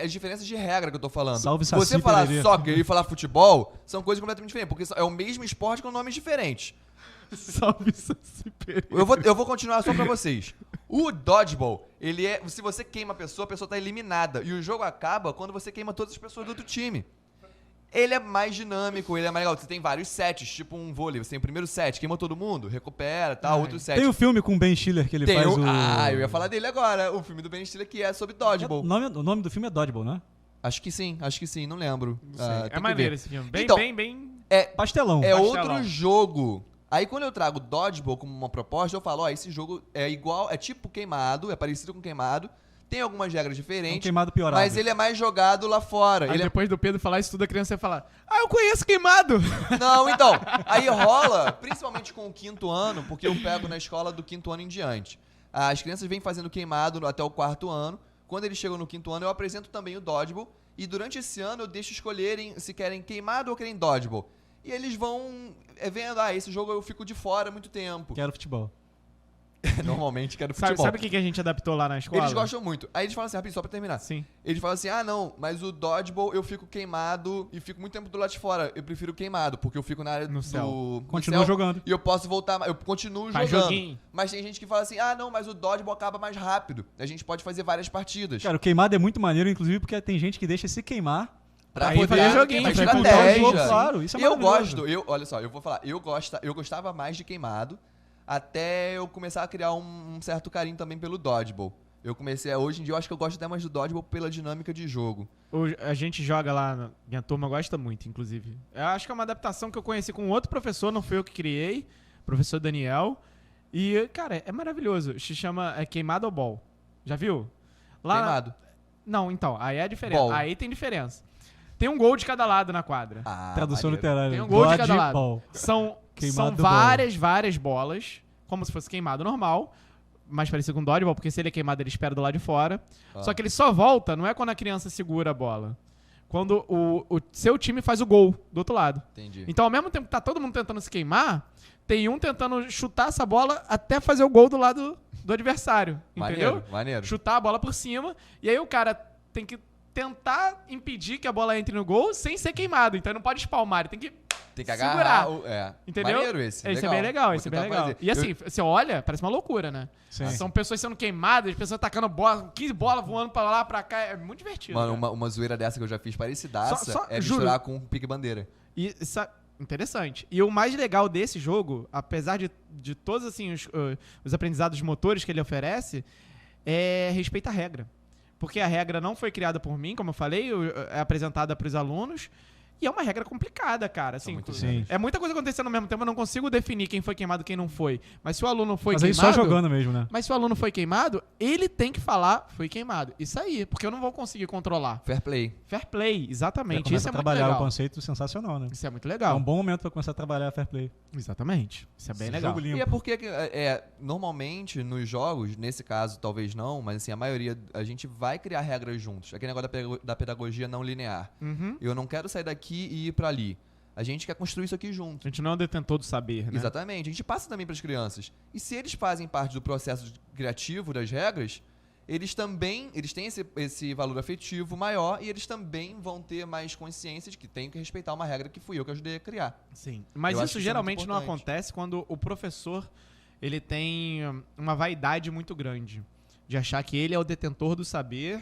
as diferenças de regra que eu tô falando. Salve, Saci Você falar Pererê. soccer e falar futebol são coisas completamente diferentes, porque é o mesmo esporte com nomes diferentes. Salve, Saci Pereira. Eu vou continuar só pra vocês. O dodgeball, ele é. Se você queima a pessoa tá eliminada. E o jogo acaba quando você queima todas as pessoas do outro time. Ele é mais dinâmico, ele é mais legal. Você tem vários sets, tipo um vôlei. Você tem o primeiro set, queima todo mundo, recupera, tal, outro set. Tem o filme com o Ben Stiller que ele Tem faz o- o... Ah, eu ia falar dele agora. O filme do Ben Stiller que é sobre dodgeball. O nome do filme é Dodgeball, né? Acho que sim, não lembro. Não sei. Ah, tem É que maneiro ver. esse filme. Bem, Então, bem... Pastelão. É Pastelão. outro jogo. Aí quando eu trago dodgeball como uma proposta, eu falo, ó, esse jogo é igual, é tipo queimado, é parecido com queimado, tem algumas regras É um diferentes, queimado piorado. mas ele é mais jogado lá fora. Aí Ele é- depois do Pedro falar isso tudo, a criança vai falar, eu conheço queimado. Não, então, aí rola, principalmente com o 5º ano, porque eu pego na escola do 5º ano em diante. As crianças vêm fazendo queimado até o 4º ano. Quando eles chegam no 5º ano, eu apresento também o dodgeball. E durante esse ano eu deixo escolherem se querem queimado ou querem dodgeball. E eles vão vendo, esse jogo eu fico de fora há muito tempo. Quero futebol. Normalmente quero Sabe, futebol. sabe o que a gente adaptou lá na escola? Eles gostam muito. Aí eles falam assim, rapidinho, só pra terminar. Sim. Eles falam assim, não, mas o dodgeball eu fico queimado e fico muito tempo do lado de fora. Eu prefiro queimado, porque eu fico na área No céu. do Continua céu jogando. E eu posso voltar, eu continuo Faz jogando. joguinho. Mas tem gente que fala assim, não, mas o dodgeball acaba mais rápido. A gente pode fazer várias partidas. Cara, o queimado é muito maneiro, inclusive, porque tem gente que deixa se queimar. Pra aí poder fazer joguinho, pra pra encurtar o estratégia. jogo, claro, isso é eu maravilhoso. gosto, olha só, eu vou falar, eu gostava mais de queimado até eu começar a criar um certo carinho também pelo dodgeball. Hoje em dia eu acho que eu gosto até mais do dodgeball pela dinâmica de jogo. A gente joga lá, minha turma gosta muito, inclusive. Eu acho que é uma adaptação que eu conheci com outro professor, não foi eu que criei, professor Daniel. E, cara, é maravilhoso. Se chama Queimado ou Ball. Já viu? Lá, Queimado. Não, então, aí é a diferença. Ball. Aí tem diferença. Tem um gol de cada lado na quadra. Tradução maneiro. literária. Tem um gol de cada lado. Dodgeball. São Queimado várias bolas, como se fosse queimado normal, mais parecido com dodgeball, porque se ele é queimado, ele espera do lado de fora. Só que ele só volta, não é quando a criança segura a bola. Quando o seu time faz o gol do outro lado. Entendi. Então, ao mesmo tempo que tá todo mundo tentando se queimar, tem um tentando chutar essa bola até fazer o gol do lado do adversário. Entendeu? Maneiro. Chutar a bola por cima, e aí o cara tem que tentar impedir que a bola entre no gol sem ser queimado. Então ele não pode espalmar, ele tem que Tem que segurar. agarrar. Entendeu? Maneiro esse. Esse é bem legal, esse é bem Vou tentar legal. fazer. E assim, você olha, parece uma loucura, né? Sim. São pessoas sendo queimadas, pessoas atacando bola, 15 bolas voando pra lá, pra cá. É muito divertido. Mano, cara. uma zoeira dessa que eu já fiz parecidaça Só- é juro. misturar com pique-bandeira. E interessante. E o mais legal desse jogo, apesar de todos assim, os aprendizados motores que ele oferece, é respeita a regra. Porque a regra não foi criada por mim, como eu falei, é apresentada para os alunos. E é uma regra complicada, cara. Assim, muito Sim. é muita coisa acontecendo ao mesmo tempo, eu não consigo definir quem foi queimado e quem não foi. Mas se o aluno foi Mas aí queimado... só jogando mesmo, né? Mas se o aluno foi queimado, ele tem que falar foi queimado. Isso aí, porque eu não vou conseguir controlar. Fair play. Fair play, Já exatamente. começa Isso é a muito trabalhar legal. o conceito sensacional, né? Isso é muito É legal. um bom momento pra começar a trabalhar fair play. Exatamente. Isso é bem Esse legal. jogo limpo. E é porque, normalmente, nos jogos, nesse caso, talvez não, mas assim, a maioria, a gente vai criar regras juntos. Aquele negócio da pedagogia não linear. Uhum. Eu não quero sair daqui e ir pra ali. A gente quer construir isso aqui junto. A gente não é um detentor do saber, né? Exatamente. A gente passa também para as crianças. E se eles fazem parte do processo criativo das regras, eles têm esse valor afetivo maior e eles também vão ter mais consciência de que tem que respeitar uma regra que fui eu que ajudei a criar. Sim. Mas Eu acho isso que isso é geralmente muito não importante. acontece quando o professor ele tem uma vaidade muito grande. De achar que ele é o detentor do saber,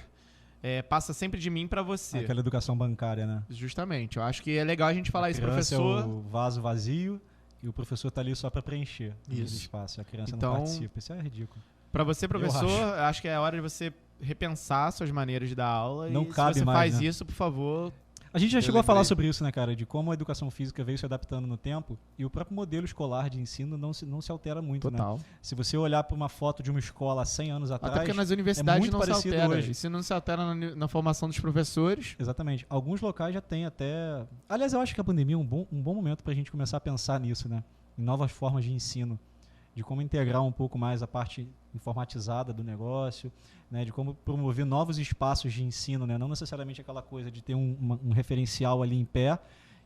passa sempre de mim pra você. Aquela educação bancária, né? Justamente. Eu acho que é legal a gente falar isso, criança professor. é o vaso vazio e o professor tá ali só pra preencher aquele Isso. espaço. A criança Então, não participa. Isso é ridículo. Pra você, professor, acho. acho que é hora de você repensar suas maneiras de dar aula. Não e cabe se você mais, faz né? isso, por favor. A gente já Eu chegou a falar lembrei. sobre isso, né, cara? De como a educação física veio se adaptando no tempo e o próprio modelo escolar de ensino não se altera muito, né? Total. Se você olhar para uma foto de uma escola há 100 anos Até atrás... porque nas universidades muito não se parecido altera. hoje. E se não se altera na formação dos professores. Exatamente. Alguns locais já tem até... Aliás, eu acho que a pandemia é um bom momento para a gente começar a pensar nisso, né? Em novas formas de ensino. De como integrar um pouco mais a parte informatizada do negócio, né? De como promover novos espaços de ensino, né? Não necessariamente aquela coisa de ter um referencial ali em pé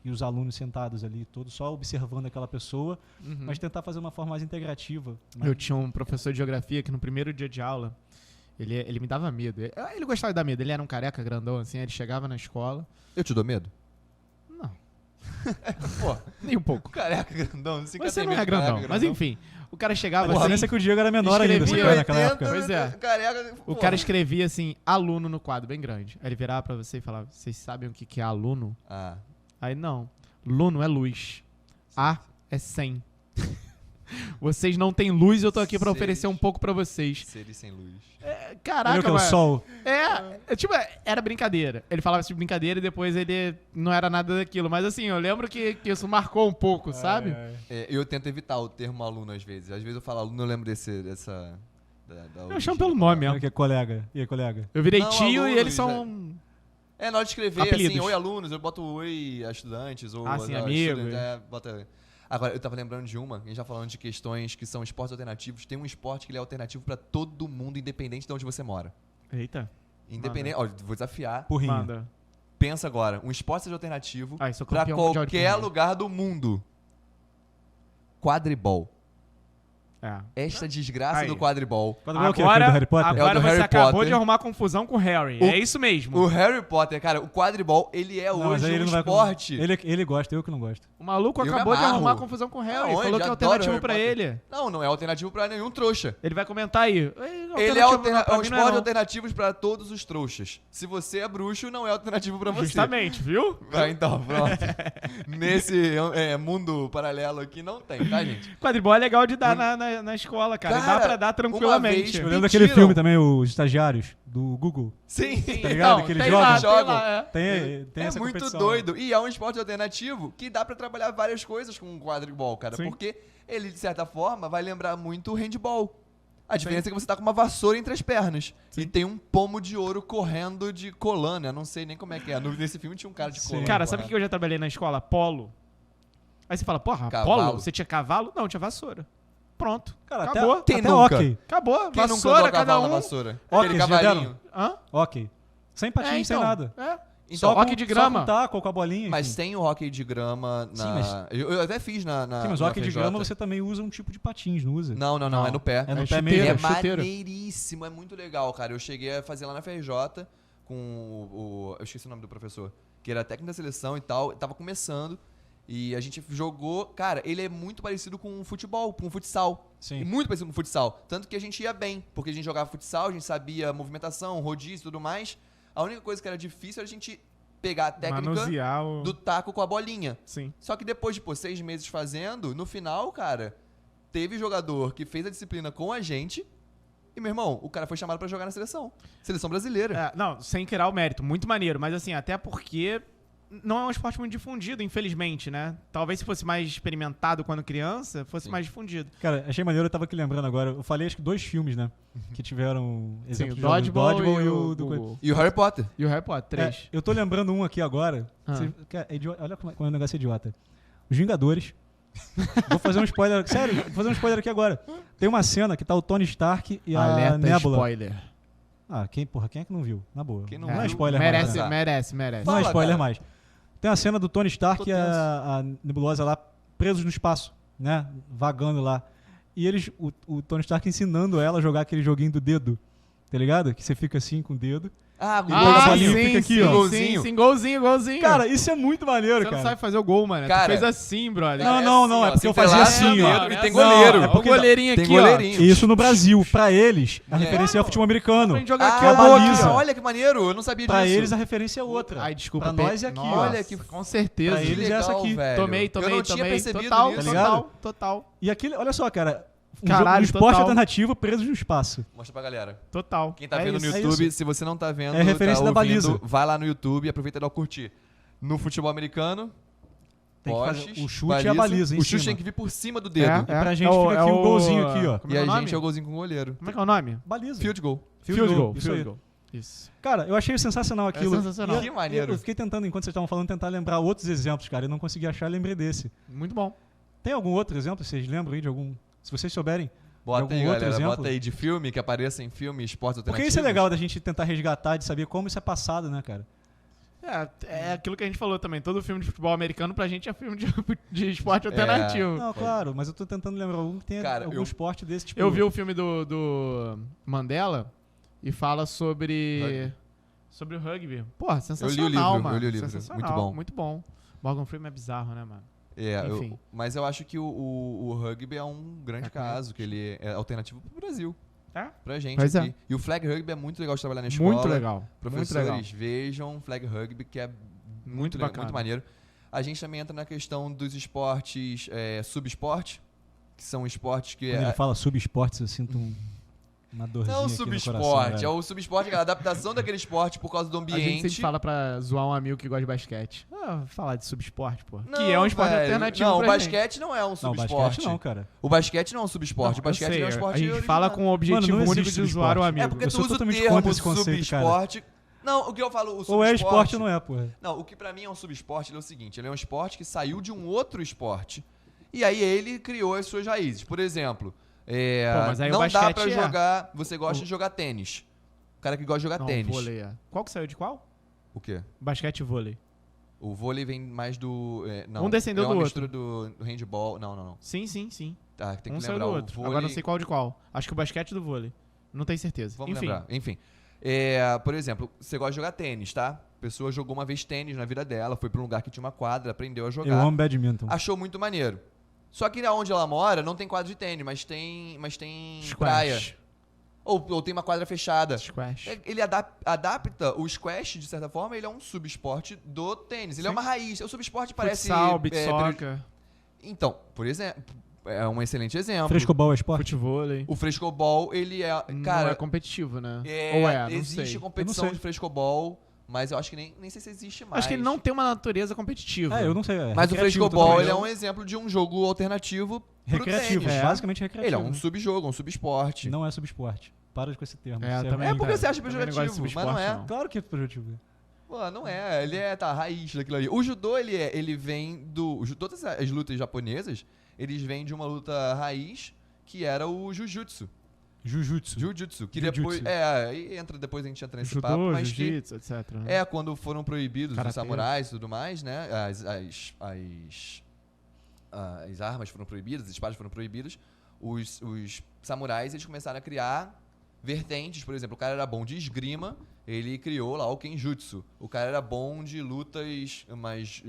e os alunos sentados ali, todos só observando aquela pessoa, mas tentar fazer uma forma mais integrativa. Eu tinha um professor de geografia que no primeiro dia de aula, ele me dava medo. Ele gostava de dar medo. Ele era um careca grandão, assim. Ele chegava na escola. Eu te dou medo? Não, Pô, nem um pouco. careca grandão. Você não é grandão. Mas enfim, o cara chegava A assim... diferença é que o Diego era menor ainda, escrevia você naquela época. Pois é. Careca, O cara escrevia assim, aluno no quadro, bem grande. Aí ele virava pra você e falava, vocês sabem o que é aluno? Ah, Aí não. Luno é luz. A é 100. Vocês não têm luz, eu tô aqui pra Seis. oferecer um pouco pra vocês. seres sem luz. Caraca, Viu que é o mas- sol? Tipo, era brincadeira. Ele falava isso de brincadeira e depois ele não era nada daquilo. Mas assim, eu lembro que isso marcou um pouco, sabe? Eu tento evitar o termo aluno às vezes. Às vezes eu falo aluno, eu lembro dessa... Eu chamo pelo nome mesmo. Que é colega. E aí, colega? Eu virei Não, tio e alunos, eles são... Na hora de escrever, Apelidos. assim, oi alunos, eu boto oi a estudantes, ou sim, a amigos. estudante, bota... Agora, eu tava lembrando de uma, a gente já falando de questões que são esportes alternativos. Tem um esporte que ele é alternativo pra todo mundo, independente de onde você mora. Eita, Independente, ó, vou desafiar. Porrinho. manda. Pensa agora, um esporte seja alternativo Sou pra campeão mundial de qualquer porrada. lugar do mundo. Quadribol. É. Esta desgraça Aí. do quadribol. Quadribol é o quê? Aquele do Harry Potter? Agora É o do você Harry acabou Potter. de arrumar confusão com o Harry. É isso mesmo. O Harry Potter, cara, o quadribol, ele é Não, mas hoje aí um ele não vai... esporte. Ele gosta, eu que não gosto. O maluco Eu acabou me de amarro. arrumar confusão com o Harry. Aonde? Falou que é Adoro alternativo Harry pra Potter. ele. Não é alternativo pra nenhum trouxa. Ele vai comentar aí. Ele é um um esporte alternativo pra todos os trouxas. Se você é bruxo, não é alternativo pra você. Justamente, viu? Ah, então, pronto. Nesse mundo paralelo aqui não tem, tá, gente? Quadribol é legal de dar na escola, cara. Cara, Dá pra dar uma tranquilamente. vez- Eu lembro Me daquele tiram. filme também, Os Estagiários, do Google. Sim. Tá ligado? Que eles tem jogam. lá, Jogam. Tem lá, é. Tem É essa muito competição, doido. E é um esporte alternativo que dá pra trabalhar várias coisas com o quadribol, cara. Sim. Porque ele, de certa forma, vai lembrar muito o handball. A diferença é que você tá com uma vassoura entre as pernas. E tem um pomo de ouro correndo de colã, né? Não sei nem como é que é. Nesse filme tinha um cara de Sim. colã. Cara, sabe o que eu já trabalhei na escola? Polo. Aí você fala, porra, Cavalo. polo? Você tinha cavalo? Não, tinha vassoura. Pronto. Cara, acabou. até Quem nunca? ok. Acabou. Quem nunca vassoura, andou a cada cavalo um. na vassoura? Ok, Aquele já cavalinho. Hã? Ok. Sem patins, sem então. nada. Então, Só hockey de grama. Só com taco, com a bolinha. Mas enfim. tem o hockey de grama na... Sim, mas- Eu até fiz na Sim, mas na o hockey de FJ. grama você também usa um tipo de patins, não usa? Não, Não. é no pé. É no É pé chuteiro. mesmo. É chuteiro. maneiríssimo, é muito legal, cara. Eu cheguei a fazer lá na FRJ com eu esqueci o nome do professor, que era técnico da seleção e tal, tava começando. E a gente jogou, cara, ele é muito parecido com o futebol, com o futsal. Sim. Muito parecido com o futsal. Tanto que a gente ia bem, porque a gente jogava futsal, a gente sabia movimentação, rodízio e tudo mais. A única coisa que era difícil era a gente pegar a técnica Manusear o... do taco com a bolinha. Sim. Só que depois de 6 meses fazendo, no final, cara, teve jogador que fez a disciplina com a gente. E, meu irmão, o cara foi chamado pra jogar na seleção. Seleção brasileira. É, não, sem querer o mérito. Muito maneiro. Mas assim, até porque não é um esporte muito difundido, infelizmente, né? Talvez se fosse mais experimentado quando criança, fosse Sim. mais difundido. Cara, achei maneiro, eu tava aqui lembrando agora. Eu falei acho que 2 filmes, né? Que tiveram Sim, exemplos o de jogos. Dodgeball e e o o do Google. E o Harry Potter. E o Harry Potter, 3. Eu tô lembrando um aqui agora. Ah. Olha como é um negócio idiota. Os Vingadores. Vou fazer um spoiler. Sério, vou fazer um spoiler aqui agora. Tem uma cena que tá o Tony Stark e a Alerta Nebula. spoiler. Ah, quem é que não viu? Na boa. Quem não não é viu, spoiler merece, mais. Né? merece. Não é Fala, spoiler cara. mais. Tem a cena do Tony Stark Tô e a Nebulosa lá presos no espaço, né? Vagando lá. E o Tony Stark ensinando ela a jogar aquele joguinho do dedo. tá ligado? Que você fica assim com o dedo. Ah, o Ah, golzinho. fica aqui, ó. sim, golzinho. Cara, isso é muito maneiro, você cara. não sabe fazer o gol, mano. Cara, tu fez assim, brother. Não, é porque eu fazia lá, assim, ó. Pedro, e tem Não, goleiro. é porque o goleirinho tem aqui, goleirinho. Isso no Brasil. Pra eles, a referência é o futebol americano. Pra gente jogar Ah, aqui, é a ó. baliza. olha que maneiro, eu não sabia Pra disso. eles a referência é outra. Ai, desculpa. Pra nós é aqui, ó. Nossa, Olha que com certeza. Pra eles é essa aqui. velho. Tomei. Eu não tinha percebido Total, isso. Tá ligado? total. E aquele, olha só, cara. Caralho, um esporte total. alternativo preso no espaço. Mostra pra galera. Total. Quem tá É vendo isso. no é YouTube, isso. se você não tá vendo, É referência tá da ouvindo, baliza. vai lá no YouTube e aproveita e dá o curtir. No futebol americano, Tem que fazer postes, o chute e a baliza em O chute cima. tem que vir por cima do dedo. E pra gente fica aqui um golzinho aqui, ó. Como E é a o nome? gente é o golzinho com o goleiro. Como é que é o nome? Baliza. Field goal. Field goal. Isso aí. Field goal. Isso. Cara, eu achei sensacional aquilo. sensacional. E Que maneiro. Eu fiquei tentando, enquanto vocês estavam falando, tentar lembrar outros exemplos, cara. Eu não consegui achar, lembrei desse. Muito bom. Tem algum outro exemplo? Vocês lembram aí de algum? Se vocês souberem. Bota algum aí, outro galera. exemplo? Bota aí de filme, que apareça em filme, esportes alternativos. Porque isso é legal da gente tentar resgatar, de saber como isso é passado, né, cara? É aquilo que a gente falou também. Todo filme de futebol americano pra gente é filme de esporte alternativo. Não, claro, mas eu tô tentando lembrar algum que tenha Cara, algum esporte desse tipo. Eu vi o filme do Mandela e fala sobre o rugby. Porra, sensacional, livro, mano. eu li o livro. Sensacional, Muito bom. muito bom. Morgan Freeman é bizarro, né, mano? Enfim. Mas eu acho que o rugby é um grande caso, que ele é alternativo pro Brasil. É? Pra gente Pois aqui. é. E o flag rugby é muito legal de trabalhar na escola. Muito legal. Professores, Muito legal. vejam flag rugby, que é Muito bacana. muito maneiro. A gente também entra na questão dos esportes subesporte, que são esportes que... Quando ele fala subesportes, eu sinto uma dorzinha Não aqui no subesporte, coração, é velho. o subesporte, que é a adaptação daquele esporte por causa do A gente ambiente. sempre fala pra zoar um amigo que gosta de basquete. Falar de subesporte, pô. Não, Que é um esporte velho. alternativo Não, o pra gente. basquete não é um Não, subesporte. basquete não, cara. O basquete não é um subesporte. Não, O basquete eu sei, é um esporte a gente original. fala com o objetivo Mano, não único existe de zoar o subesporte. amigo. É porque Eu tu sou usa o totalmente termo contra esse conceito, cara. subesporte. Não, o que eu falo, o subesporte... Ou é esporte ou não é, porra. Não, o que pra mim é um subesporte ele é o seguinte, ele é um esporte que saiu de um outro esporte e aí ele criou as suas raízes. Por exemplo, Pô, mas aí o não dá basquete pra é- jogar... Você gosta de jogar tênis. O cara que gosta de jogar Não, tênis. vôlei, é. Qual que saiu de qual? O quê? Basquete e vôlei. O vôlei vem mais do... não, Um descendeu é uma do mistura do handball. Não. Sim. Tá, tem Um que saiu lembrar. do O outro. vôlei... Agora não sei qual de qual. Acho que o basquete e do vôlei. Não tenho certeza. Vamos Enfim. lembrar. Enfim. Por exemplo, você gosta de jogar tênis, tá? A pessoa jogou uma vez tênis na vida dela, foi pra um lugar que tinha uma quadra, aprendeu a jogar. Eu amo badminton. Achou muito maneiro. Só que onde ela mora não tem quadra de tênis, mas tem Squash. praia. Ou tem uma quadra fechada. Squash. Ele adapta o squash, de certa forma, ele é um subesporte do tênis. Ele é Sim. uma raiz. O subesporte parece... Futsal, beach soccer, Então, por exemplo, é um excelente exemplo. Frescobol é esporte? futevôlei. O frescobol, ele é... Não Cara, é competitivo, né? Ou é, não existe sei. competição Eu não sei. de frescobol, mas eu acho que nem sei se existe mais. Acho que ele não tem uma natureza competitiva. Eu não sei. Mas o recreativo frescobol, totalmente. ele é um exemplo de um jogo alternativo pro Recreativo, tênis. basicamente recreativo. Ele é um subjogo, um subesporte. Não é subesporte. Para com esse termo. É, Isso também, É porque cara. você acha Também não gosto de pejorativo, mas não subesporte, é. não. Claro que é pejorativo. Pô, não é. Ele é a raiz daquilo ali. O judô, ele vem do... Todas as lutas japonesas, eles vêm de uma luta raiz, que era o jiu-jitsu. Jujutsu. Jiu-jitsu. Que Jiu-jitsu. depois... aí depois a gente entra nesse Judô, papo, mas que... jiu-jitsu, etc. né? Quando foram proibidos Karatê. os samurais e tudo mais, né? As armas foram proibidas, as espadas foram proibidas. Os samurais, eles começaram a criar vertentes. Por exemplo, o cara era bom de esgrima, ele criou lá o Kenjutsu. O cara era bom de lutas, mas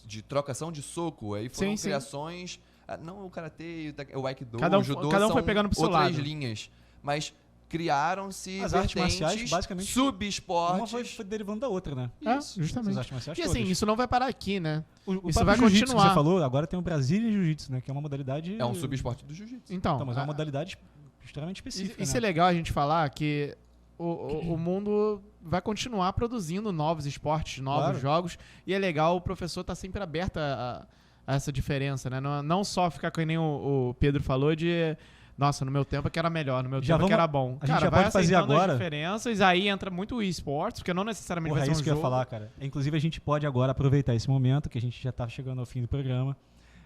de trocação de soco. Aí foram Sim, sim. criações... não o karatê, o aikido, Cada um- o judô cada um foi são pegando pro seu outras lado. linhas. Mas criaram-se As artes vertentes, marciais, basicamente, subesportes. Uma foi derivando da outra, né? É, As justamente. artes marciais E assim, todas. isso não vai parar aqui, né? O isso próprio vai jiu-jitsu continuar. que você falou, agora tem o Brasília Jiu-Jitsu, né? Que é uma modalidade... É um subesporte do jiu-jitsu. Então, Então, mas é uma modalidade extremamente específica, isso né? é legal a gente falar que o mundo vai continuar produzindo novos esportes, novos Claro. jogos, e é legal o professor estar sempre aberto a essa diferença, né? Não só ficar que nem o Pedro falou de... Nossa, no meu tempo é que era melhor, no meu Já tempo é que vamos- era bom. a gente Cara, já vai pode fazer aceitando agora- as diferenças, aí entra muito o esportes, porque não necessariamente Porra, vai é ser isso um que eu ia jogo. falar, cara. Inclusive, a gente pode agora aproveitar esse momento, que a gente já tá chegando ao fim do programa,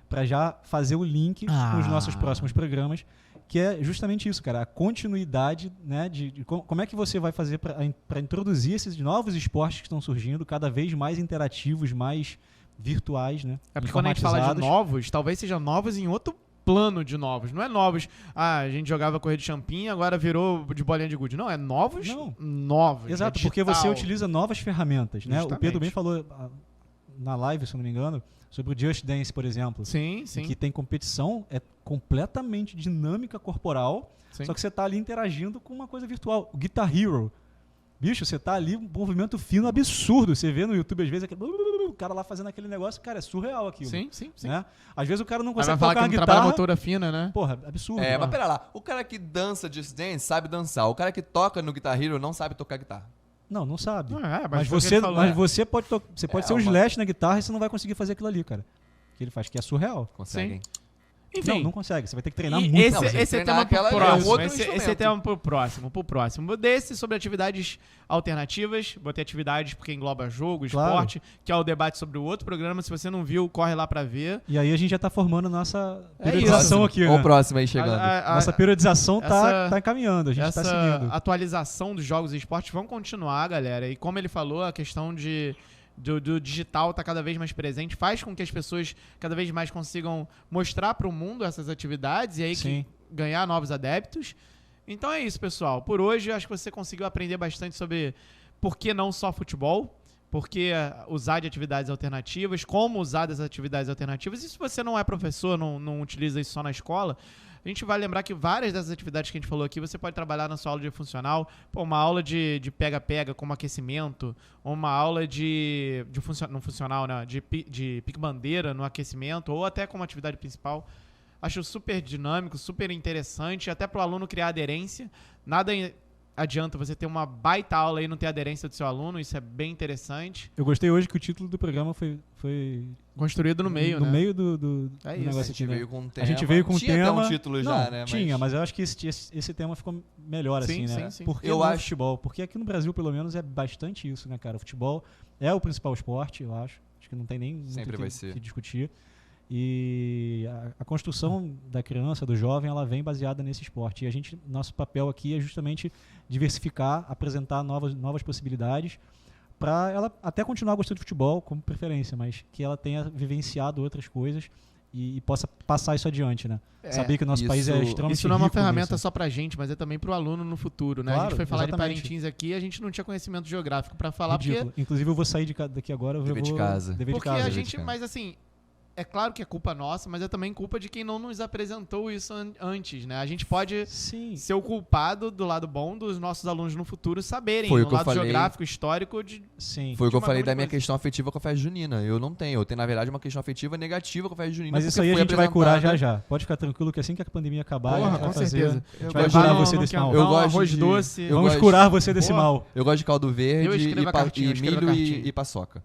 pra já fazer o link com os nossos próximos programas, que é justamente isso, cara. A continuidade, né, de como é que você vai fazer pra introduzir esses novos esportes que estão surgindo, cada vez mais interativos, mais virtuais, né? É porque quando a gente fala de informatizados. novos, talvez sejam novos em outro plano de novos. Não é novos, a gente jogava corrida de champinha, agora virou de bolinha de gude. Não, é novos, novos. Exato, é porque digital. você utiliza novas ferramentas, né? O Justamente. Pedro bem falou na live, se eu não me engano, sobre o Just Dance, por exemplo. Sim, em sim. que tem competição, é completamente dinâmica corporal, Sim. só que você tá ali interagindo com uma coisa virtual. O Guitar Hero, bicho, você tá ali, um movimento fino absurdo. Você vê no YouTube, às vezes, aquele... o cara lá fazendo aquele negócio, cara, é surreal aquilo. Sim, sim, sim. Né? Às vezes o cara não Aí consegue vai falar tocar que uma não trabalha guitarra. motora fina, né? Porra, absurdo. É, mas mano. pera lá. O cara que dança Just Dance sabe dançar. O cara que toca no Guitar Hero não sabe tocar guitarra. Não sabe. Não, Mas foi o que você, ele falou, mas é. você pode, você pode ser um uma- slash na guitarra e você não vai conseguir fazer aquilo ali, cara. Que ele faz, que é surreal. Conseguem. Enfim, Não consegue. Você vai ter que treinar e muito. Não, mas esse é treinar tema pro aquela é próximo. outro Esse é instrumento. tema pro próximo. Desse sobre atividades alternativas. Botei atividades porque engloba jogo, Claro. esporte, que é o debate sobre o outro programa. Se você não viu, corre lá pra ver. E aí a gente já tá formando nossa É periodização Próximo. aqui, Ou o né? próximo aí chegando. Nossa periodização essa- tá encaminhando, a gente tá Essa seguindo. atualização dos jogos e esportes vão continuar, galera. E como ele falou, a questão do digital tá cada vez mais presente, faz com que as pessoas cada vez mais consigam mostrar para o mundo essas atividades e aí Sim. ganhar novos adeptos. Então é isso, pessoal. Por hoje, eu acho que você conseguiu aprender bastante sobre por que não só futebol, por que usar de atividades alternativas, como usar das atividades alternativas. E se você não é professor, não utiliza isso só na escola, a gente vai lembrar que várias dessas atividades que a gente falou aqui, você pode trabalhar na sua aula de funcional. Pô, uma aula de pega-pega como aquecimento, ou uma aula não funcional, né? de pique-bandeira no aquecimento, ou até como atividade principal. Acho super dinâmico, super interessante, até para o aluno criar aderência. Nada adianta você ter uma baita aula e não ter aderência do seu aluno, isso é bem interessante. Eu gostei hoje que o título do programa foi Construído no meio, no né? meio do É do isso. A negócio gente aqui, né? veio com um tema. A gente veio com um Tinha tema. até um título já, Não, né? Tinha, mas eu acho que esse tema ficou melhor, Sim, assim, né? sim, sim. Por que Eu não acho- futebol? Porque aqui no Brasil, pelo menos, é bastante isso, né, cara? O futebol é o principal esporte, eu acho. Acho que não tem nem muito Sempre vai ser. que discutir. E a construção da criança, do jovem, ela vem baseada nesse esporte. E nosso papel aqui é justamente diversificar, apresentar novas possibilidades para ela até continuar gostando de futebol como preferência, mas que ela tenha vivenciado outras coisas e possa passar isso adiante, né? Saber que o nosso país é isso- extremamente Isso não é uma rico ferramenta nisso. só pra gente, mas é também pro aluno no futuro, né? a Claro, gente foi falar exatamente. de Parintins aqui e a gente não tinha conhecimento geográfico pra falar, Ridículo. Inclusive, eu vou sair daqui agora. Dever de vou, casa. Dever de porque casa. a de gente, casa. mas assim, é claro que é culpa nossa, mas é também culpa de quem não nos apresentou isso antes, né? A gente pode Sim. ser o culpado do lado bom dos nossos alunos no futuro saberem Foi o o que eu lado falei. geográfico, histórico de Sim. Foi o que eu uma falei gama da de minha coisas. questão afetiva com a festa junina. Eu não tenho. Eu tenho, na verdade, uma questão afetiva negativa com a festa junina. Mas isso aí a gente vai curar já já. Pode ficar tranquilo que assim que a pandemia acabar, a Porra, gente vai com fazer. certeza. A gente Eu vai gosto de curar dar você desse mal. Eu gosto arroz de- doce. eu Vamos gosto- curar você desse Boa. mal. Eu gosto de caldo Eu verde escrevo a cartinha, eu escrevo a milho cartinha. e paçoca.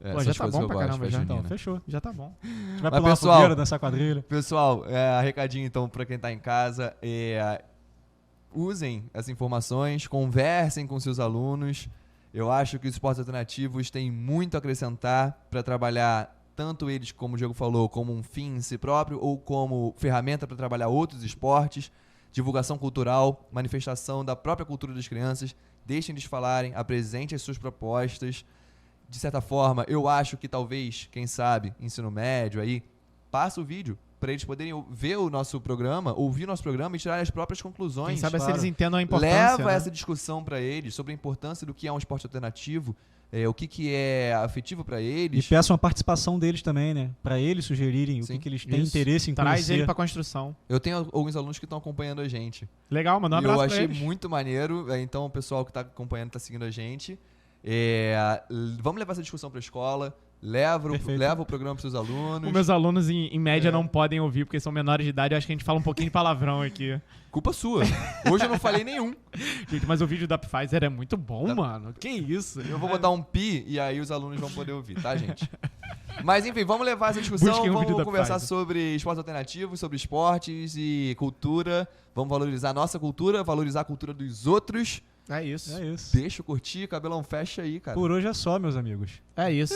Pô, Essas já tá coisas bom que eu pra gosto, caramba festa já. Então, junina. fechou. Já tá bom. A gente vai Mas, pular uma pessoal- fogueira, dançar quadrilha. Pessoal, recadinho então pra quem tá em casa. Usem as informações, conversem com seus alunos. Eu acho que os esportes alternativos têm muito a acrescentar para trabalhar tanto eles, como o Diego falou, como um fim em si próprio ou como ferramenta para trabalhar outros esportes, divulgação cultural, manifestação da própria cultura das crianças. Deixem eles falarem, apresentem as suas propostas. De certa forma, eu acho que talvez, quem sabe, ensino médio aí, passa o vídeo para eles poderem ver o nosso programa, ouvir o nosso programa e tirar as próprias conclusões. Quem sabe se claro. eles entendam a importância, Leva né? essa discussão para eles sobre a importância do que é um esporte alternativo, o que é afetivo para E eles. peçam a participação deles também, né? Pra eles sugerirem Sim. o que eles têm Isso. interesse em Traz conhecer. ele pra construção. Eu tenho alguns alunos que estão acompanhando a gente. Legal, manda um E abraço eu pra achei eles. muito maneiro. Então, o pessoal que está acompanhando, está seguindo a gente. Vamos levar essa discussão para a escola. Perfeito. Leva o programa para seus alunos. Os meus alunos, em média, É. não podem ouvir, porque são menores de idade. Eu acho que a gente fala um pouquinho de palavrão aqui. Culpa sua. Hoje eu não falei nenhum. Gente, mas o vídeo da Pfizer é muito bom, mano. Que isso? Eu vou botar um pi e aí os alunos vão poder ouvir, tá, gente? Mas enfim, vamos levar essa discussão, Busquem o vídeo vamos da conversar Pfizer. sobre esportes alternativos, sobre esportes e cultura. Vamos valorizar a nossa cultura, valorizar a cultura dos outros. É isso. É isso. Deixa eu curtir, cabelão fecha aí, cara. Por hoje é só, meus amigos. É isso.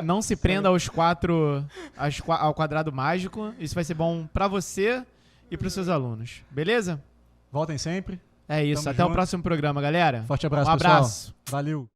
Não se prenda ao quadrado mágico. Isso vai ser bom pra você e pros seus alunos. Beleza? Voltem sempre. É isso. Tamo Até o junto. próximo programa, galera. Forte abraço, Um pessoal. abraço. Valeu.